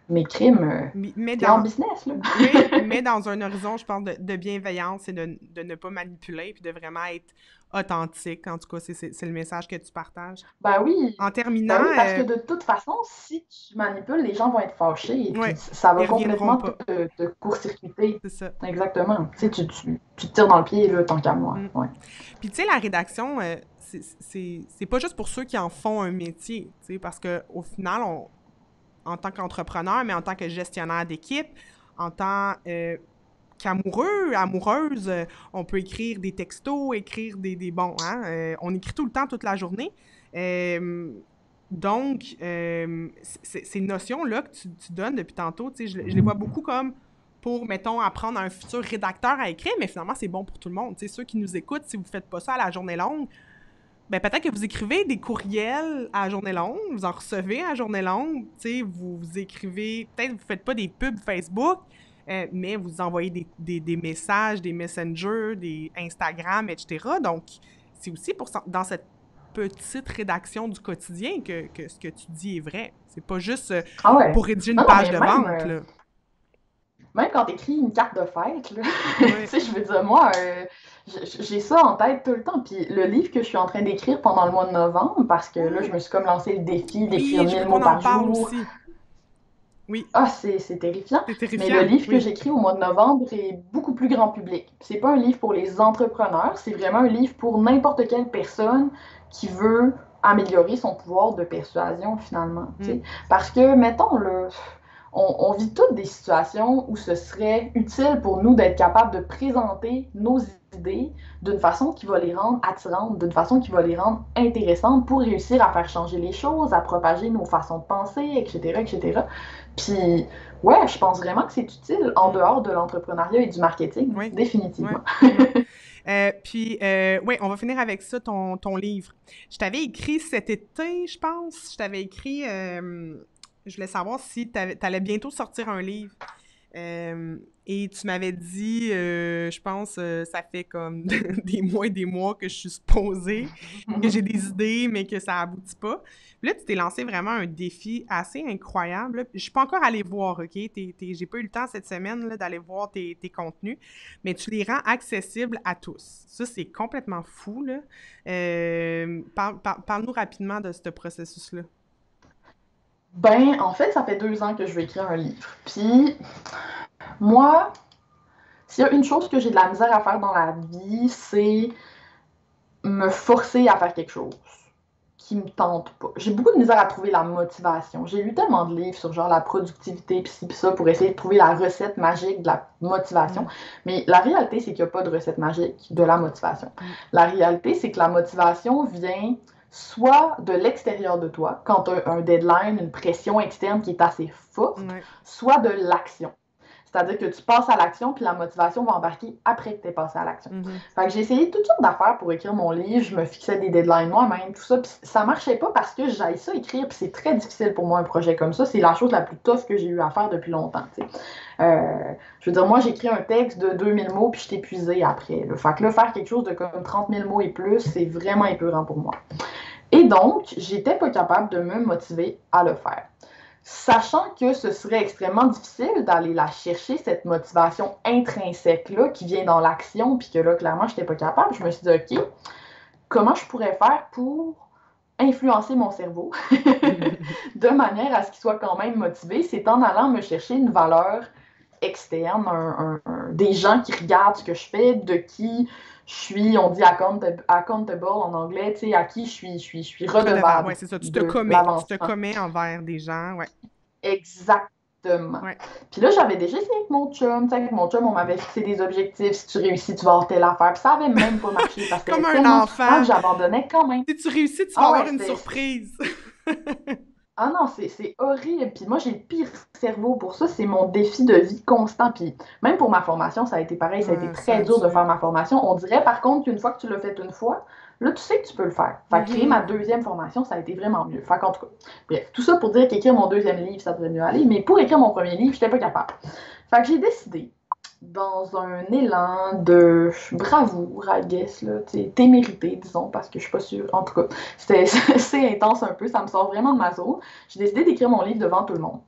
[SPEAKER 2] Mais crime,
[SPEAKER 1] Mais
[SPEAKER 2] t'es en
[SPEAKER 1] dans,
[SPEAKER 2] business, là.
[SPEAKER 1] oui, mais dans un horizon, je pense, de bienveillance et de ne pas manipuler, puis de vraiment être authentique. En tout cas, c'est le message que tu partages.
[SPEAKER 2] Ben oui,
[SPEAKER 1] En terminant,
[SPEAKER 2] ben oui, parce que de toute façon, si tu manipules, les gens vont être fâchés et puis
[SPEAKER 1] ouais,
[SPEAKER 2] ça va
[SPEAKER 1] ils reviendront
[SPEAKER 2] complètement
[SPEAKER 1] pas.
[SPEAKER 2] te court-circuiter.
[SPEAKER 1] C'est ça.
[SPEAKER 2] Exactement. Tu sais, tu te tires dans le pied, là, tant qu'à moi.
[SPEAKER 1] Mm.
[SPEAKER 2] Ouais.
[SPEAKER 1] Puis tu sais, la rédaction, c'est pas juste pour ceux qui en font un métier, tu sais, parce qu'au final, en tant qu'entrepreneur, mais en tant que gestionnaire d'équipe, en tant qu'amoureux, amoureuse, on peut écrire des textos, écrire des bons, hein, on écrit tout le temps, toute la journée. Donc, ces notions-là que tu donnes depuis tantôt, tu sais, je les vois beaucoup comme pour, mettons, apprendre à un futur rédacteur à écrire, mais finalement, c'est bon pour tout le monde. Tu sais, ceux qui nous écoutent, si vous ne faites pas ça à la journée longue, ben peut-être que vous écrivez des courriels à journée longue, vous en recevez à journée longue, tu sais, vous écrivez, peut-être que vous ne faites pas des pubs Facebook, mais vous envoyez des messages, des messengers, des Instagram, etc. Donc, c'est aussi dans cette petite rédaction du quotidien que ce que tu dis est vrai. C'est pas juste
[SPEAKER 2] Ah ouais.
[SPEAKER 1] pour rédiger une
[SPEAKER 2] Non, non,
[SPEAKER 1] page
[SPEAKER 2] mais
[SPEAKER 1] de
[SPEAKER 2] même,
[SPEAKER 1] vente, là.
[SPEAKER 2] même quand t'écris une carte de fête, là, tu
[SPEAKER 1] Ouais.
[SPEAKER 2] sais, je veux dire, moi, j'ai ça en tête tout le temps. Puis le livre que je suis en train d'écrire pendant le mois de novembre, parce que là, je me suis comme lancé le défi d'écrire
[SPEAKER 1] Oui, je veux
[SPEAKER 2] 1000 mots
[SPEAKER 1] qu'on en
[SPEAKER 2] par
[SPEAKER 1] parle
[SPEAKER 2] jour.
[SPEAKER 1] aussi. Oui,
[SPEAKER 2] Ah, c'est terrifiant.
[SPEAKER 1] c'est
[SPEAKER 2] Mais le
[SPEAKER 1] terrifiant,
[SPEAKER 2] livre que
[SPEAKER 1] oui.
[SPEAKER 2] j'écris au mois de novembre est beaucoup plus grand public. C'est pas un livre pour les entrepreneurs, c'est vraiment un livre pour n'importe quelle personne qui veut améliorer son pouvoir de persuasion, finalement. Tu
[SPEAKER 1] Mm.
[SPEAKER 2] sais. Parce que, mettons, là, on vit toutes des situations où ce serait utile pour nous d'être capable de présenter nos idées d'une façon qui va les rendre attirantes, d'une façon qui va les rendre intéressantes pour réussir à faire changer les choses, à propager nos façons de penser, etc., etc. Puis, ouais, je pense vraiment que c'est utile en
[SPEAKER 1] Mm.
[SPEAKER 2] dehors de l'entrepreneuriat et du marketing,
[SPEAKER 1] Oui, oui,
[SPEAKER 2] définitivement.
[SPEAKER 1] vraiment. Puis, oui, on va finir avec ça, ton livre. Je t'avais écrit cet été, je pense. Je t'avais écrit, je voulais savoir si t'allais bientôt sortir un livre. Et tu m'avais dit, je pense, ça fait comme des mois et des mois que je suis supposée, que j'ai des idées, mais que ça aboutit pas. Puis là, tu t'es lancé vraiment un défi assez incroyable, là. Je suis pas encore allée voir, OK? J'ai pas eu le temps cette semaine là, d'aller voir tes contenus, mais tu les rends accessibles à tous. Ça, c'est complètement fou, là. Parle-nous rapidement de ce processus-là.
[SPEAKER 2] Ben, en fait, ça fait 2 ans que je veux écrire un livre. Puis, moi, s'il y a une chose que j'ai de la misère à faire dans la vie, c'est me forcer à faire quelque chose qui me tente pas. J'ai beaucoup de misère à trouver la motivation. J'ai lu tellement de livres sur genre la productivité pis ci pis ça pour essayer de trouver la recette magique de la motivation.
[SPEAKER 1] Mm.
[SPEAKER 2] Mais la réalité, c'est qu'il n'y a pas de recette magique de la motivation.
[SPEAKER 1] Mm.
[SPEAKER 2] La réalité, c'est que la motivation vient soit de l'extérieur de toi, quand tu as un deadline, une pression externe qui est assez forte,
[SPEAKER 1] Ouais.
[SPEAKER 2] soit de l'action. C'est-à-dire que tu passes à l'action, puis la motivation va embarquer après que tu aies passé à l'action.
[SPEAKER 1] Mm-hmm.
[SPEAKER 2] Fait que j'ai essayé toutes sortes d'affaires pour écrire mon livre, je me fixais des deadlines moi-même, tout ça, puis ça marchait pas parce que j'aille ça écrire, puis c'est très difficile pour moi un projet comme ça, c'est la chose la plus tough que j'ai eu à faire depuis longtemps, tu sais. Je veux dire, moi j'écris un texte de 2000 mots, puis je suis épuisée après. Là. Fait que là, faire quelque chose de comme 30 000 mots et plus, c'est vraiment épeurant pour moi. Et donc, j'étais pas capable de me motiver à le faire. Sachant que ce serait extrêmement difficile d'aller la chercher, cette motivation intrinsèque-là qui vient dans l'action, puis que là, clairement, je n'étais pas capable, je me suis dit, OK, comment je pourrais faire pour influencer mon cerveau de manière à ce qu'il soit quand même motivé? C'est en allant me chercher une valeur externe, des gens qui regardent ce que je fais, de qui je suis, on dit accountable en anglais, tu sais, à qui je suis
[SPEAKER 1] Redevable,
[SPEAKER 2] redevable
[SPEAKER 1] ouais, c'est ça. Tu te
[SPEAKER 2] de
[SPEAKER 1] commets. Tu te
[SPEAKER 2] l'avancement.
[SPEAKER 1] commets envers des gens, ouais.
[SPEAKER 2] Exactement.
[SPEAKER 1] Ouais.
[SPEAKER 2] Puis là, j'avais déjà essayé avec mon chum. Tu sais, avec mon chum, on m'avait fixé des objectifs. Si tu réussis, tu vas avoir telle affaire. Puis ça avait même pas marché parce que
[SPEAKER 1] Comme
[SPEAKER 2] c'était
[SPEAKER 1] un
[SPEAKER 2] tellement frustrant
[SPEAKER 1] enfant.
[SPEAKER 2] que j'abandonnais quand même.
[SPEAKER 1] Si tu réussis, tu vas
[SPEAKER 2] Ah
[SPEAKER 1] avoir
[SPEAKER 2] ouais,
[SPEAKER 1] une
[SPEAKER 2] c'était.
[SPEAKER 1] surprise.
[SPEAKER 2] Ah non, c'est horrible. Puis moi, j'ai le pire cerveau pour ça. C'est mon défi de vie constant. Puis même pour ma formation, ça a été pareil. Ça a été
[SPEAKER 1] Ça
[SPEAKER 2] très
[SPEAKER 1] a
[SPEAKER 2] dur de
[SPEAKER 1] dû.
[SPEAKER 2] faire ma formation. On dirait par contre qu'une fois que tu l'as fait une fois, là, tu sais que tu peux le faire. Fait que créer ma deuxième formation, ça a été vraiment mieux. Fait qu'en tout cas, bref, tout ça pour dire qu'écrire mon deuxième livre, ça devrait mieux aller. Mais pour écrire mon premier livre, j'étais pas capable. Fait que j'ai décidé, dans un élan de bravoure, I guess, là, témérité, disons, parce que je suis pas sûre. En tout cas, c'est intense un peu, ça me sort vraiment de ma zone. J'ai décidé d'écrire mon livre devant tout le monde.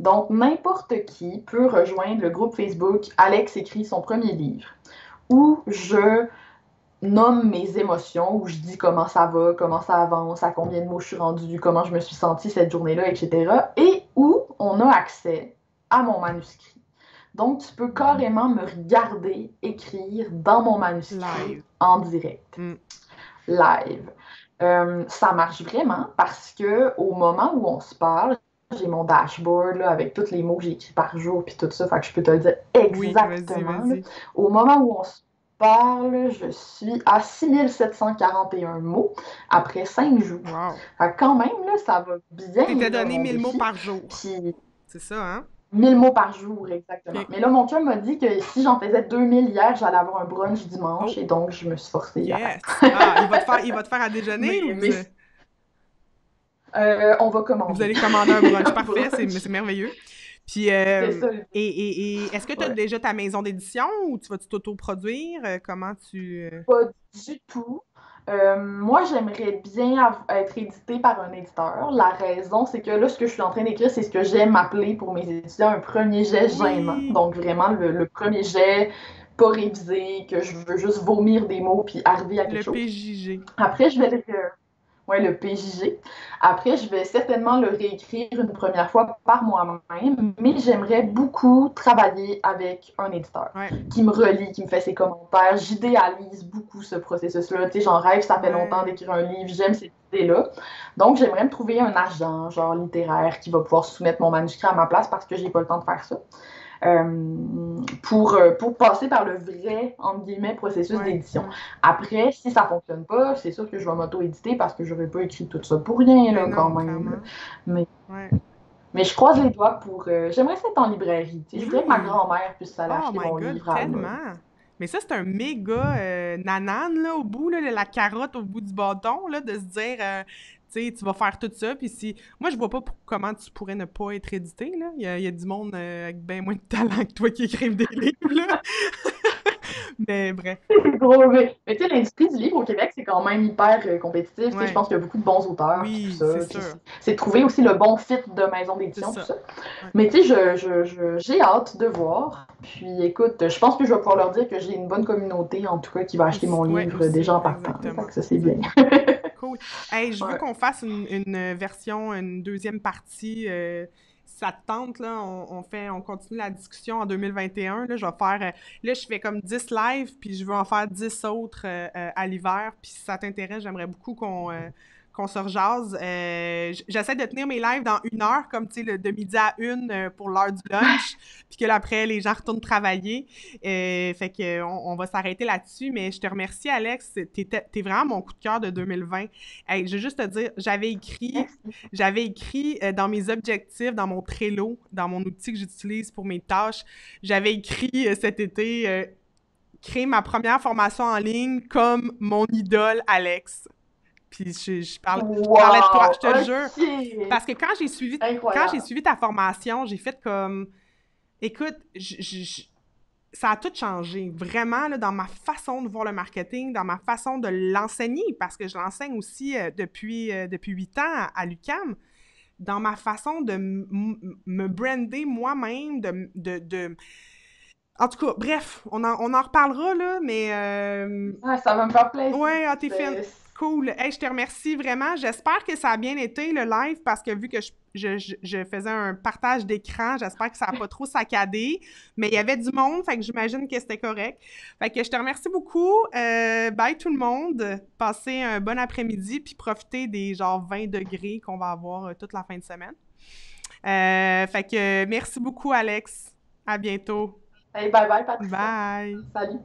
[SPEAKER 2] Donc, n'importe qui peut rejoindre le groupe Facebook Alex écrit son premier livre, où je nomme mes émotions, où je dis comment ça va, comment ça avance, à combien de mots je suis rendue, comment je me suis sentie cette journée-là, etc. Et où on a accès à mon manuscrit. Donc, tu peux carrément me regarder écrire dans mon manuscrit
[SPEAKER 1] Live.
[SPEAKER 2] en direct.
[SPEAKER 1] Mm.
[SPEAKER 2] Live. Ça marche vraiment parce que au moment où on se parle, j'ai mon dashboard là, avec tous les mots que j'ai écrits par jour puis tout ça, fait que je peux te le dire
[SPEAKER 1] Oui, vas-y,
[SPEAKER 2] exactement. Là.
[SPEAKER 1] vas-y.
[SPEAKER 2] Au moment où on se parle, je suis à 6741 mots après 5 jours.
[SPEAKER 1] Wow.
[SPEAKER 2] Fait que quand même, là, ça va bien,
[SPEAKER 1] T'étais
[SPEAKER 2] là,
[SPEAKER 1] donné
[SPEAKER 2] mon
[SPEAKER 1] 1000 mots
[SPEAKER 2] défi.
[SPEAKER 1] par jour.
[SPEAKER 2] Puis
[SPEAKER 1] C'est ça, hein?
[SPEAKER 2] 1000 mots par jour, exactement.
[SPEAKER 1] OK.
[SPEAKER 2] Mais là, mon chum m'a dit que si j'en faisais 2000 hier, j'allais avoir un brunch dimanche,
[SPEAKER 1] Oh,
[SPEAKER 2] et donc je me suis forcée hier.
[SPEAKER 1] yes! Ah, il va te faire à déjeuner
[SPEAKER 2] Mais,
[SPEAKER 1] ou
[SPEAKER 2] mais on va
[SPEAKER 1] vous
[SPEAKER 2] commander.
[SPEAKER 1] allez commander un brunch?
[SPEAKER 2] Un
[SPEAKER 1] Parfait, c'est
[SPEAKER 2] brunch.
[SPEAKER 1] merveilleux. Puis,
[SPEAKER 2] C'est ça.
[SPEAKER 1] et est-ce que tu as
[SPEAKER 2] Ouais.
[SPEAKER 1] déjà ta maison d'édition ou tu vas-tu t'auto-produire? Comment tu...
[SPEAKER 2] Pas du tout. Moi, j'aimerais bien être éditée par un éditeur. La raison, c'est que là, ce que je suis en train d'écrire, c'est ce que j'aime appeler pour mes étudiants un premier jet gênant.
[SPEAKER 1] Oui!
[SPEAKER 2] Donc, vraiment, le premier jet, pas révisé, que je veux juste vomir des mots puis arriver à
[SPEAKER 1] Le
[SPEAKER 2] quelque chose.
[SPEAKER 1] PJG.
[SPEAKER 2] Après, je vais ouais, le PJG. Après, je vais certainement le réécrire une première fois par moi-même, mais j'aimerais beaucoup travailler avec un éditeur
[SPEAKER 1] Ouais,
[SPEAKER 2] qui me relie, qui me fait ses commentaires. J'idéalise beaucoup ce processus-là. Tu sais, j'en rêve, ça fait longtemps
[SPEAKER 1] ouais.
[SPEAKER 2] d'écrire un livre, j'aime cette idée-là. Donc, j'aimerais me trouver un agent, genre littéraire, qui va pouvoir soumettre mon manuscrit à ma place parce que j'ai pas le temps de faire ça. Pour passer par le vrai, entre guillemets, processus
[SPEAKER 1] Ouais,
[SPEAKER 2] d'édition.
[SPEAKER 1] ouais.
[SPEAKER 2] Après, si ça fonctionne pas, c'est sûr que je vais m'auto-éditer parce que j'aurais pas écrit tout ça pour rien,
[SPEAKER 1] Ben
[SPEAKER 2] là, quand
[SPEAKER 1] non,
[SPEAKER 2] même. Là.
[SPEAKER 1] clairement.
[SPEAKER 2] Mais,
[SPEAKER 1] Ouais.
[SPEAKER 2] mais je croise les doigts pour... j'aimerais ça être en librairie. Tu sais. Je voudrais que ma
[SPEAKER 1] Oui!
[SPEAKER 2] grand-mère puisse aller
[SPEAKER 1] Oh
[SPEAKER 2] acheter
[SPEAKER 1] my
[SPEAKER 2] mon
[SPEAKER 1] God,
[SPEAKER 2] livre à Alma.
[SPEAKER 1] tellement! Mais ça, c'est un méga nanane, là, au bout, là, la carotte au bout du bâton, là, de se dire, tu sais, tu vas faire tout ça, puis si... Moi, je vois pas comment tu pourrais ne pas être édité, là. Il y a du monde avec bien moins de talent que toi qui écrivent des livres, là. Mais bref,
[SPEAKER 2] C'est drôle, mais tu sais, l'industrie du livre au Québec, c'est quand même hyper compétitif. Tu sais, je
[SPEAKER 1] ouais.
[SPEAKER 2] pense qu'il y a beaucoup de bons auteurs, puis tout
[SPEAKER 1] Oui, c'est
[SPEAKER 2] ça. Puis
[SPEAKER 1] sûr.
[SPEAKER 2] c'est de trouver aussi le bon fit de maison
[SPEAKER 1] C'est
[SPEAKER 2] d'édition, tout
[SPEAKER 1] ça.
[SPEAKER 2] ça.
[SPEAKER 1] Ouais.
[SPEAKER 2] Mais tu sais, j'ai hâte de voir. Puis écoute, je pense que je vais pouvoir leur dire que j'ai une bonne communauté, en tout cas, qui va acheter mon
[SPEAKER 1] Ouais,
[SPEAKER 2] livre
[SPEAKER 1] aussi,
[SPEAKER 2] déjà en partant. Fait
[SPEAKER 1] exactement,
[SPEAKER 2] que ça, c'est bien.
[SPEAKER 1] exactement. Cool. Hey, je veux
[SPEAKER 2] Ouais.
[SPEAKER 1] qu'on fasse une version, une deuxième partie. Ça te tente, là, on continue la discussion en 2021. Là, je vais faire, là, je fais comme 10 lives, puis je veux en faire 10 autres à l'hiver. Puis si ça t'intéresse, j'aimerais beaucoup qu'on se rejase. J'essaie de tenir mes lives dans 1 heure, comme tu sais, de midi à 1 pour l'heure du lunch, puis que là, après, les gens retournent travailler. Fait que on va s'arrêter là-dessus, mais je te remercie, Alex. T'es vraiment mon coup de cœur de 2020. Hey, je veux juste te dire,
[SPEAKER 2] Merci.
[SPEAKER 1] j'avais écrit dans mes objectifs, dans mon Trello, dans mon outil que j'utilise pour mes tâches, j'avais écrit cet été créer ma première formation en ligne comme mon idole, Alex. Puis je parlais de toi,
[SPEAKER 2] Wow!
[SPEAKER 1] je te le jure.
[SPEAKER 2] OK!
[SPEAKER 1] Parce que quand j'ai
[SPEAKER 2] Incroyable.
[SPEAKER 1] suivi ta formation, j'ai fait comme, écoute, ça a tout changé, vraiment, là, dans ma façon de voir le marketing, dans ma façon de l'enseigner, parce que je l'enseigne aussi depuis 8 ans à l'UQAM, dans ma façon de me brander moi-même, En tout cas, bref, on en reparlera, là, mais...
[SPEAKER 2] Ah, ça va me faire plaisir.
[SPEAKER 1] Ouais, ah, t'es fine. Cool. Hey, je te remercie vraiment. J'espère que ça a bien été, le live, parce que vu que je faisais un partage d'écran, j'espère que ça n'a pas trop saccadé. Mais il y avait du monde, fait que j'imagine que c'était correct. Fait que je te remercie beaucoup. Bye tout le monde. Passez un bon après-midi, puis profitez des genre 20 degrés qu'on va avoir toute la fin de semaine. Fait que merci beaucoup, Alex. À bientôt.
[SPEAKER 2] Hey, bye bye, Patricia.
[SPEAKER 1] Bye.
[SPEAKER 2] Salut.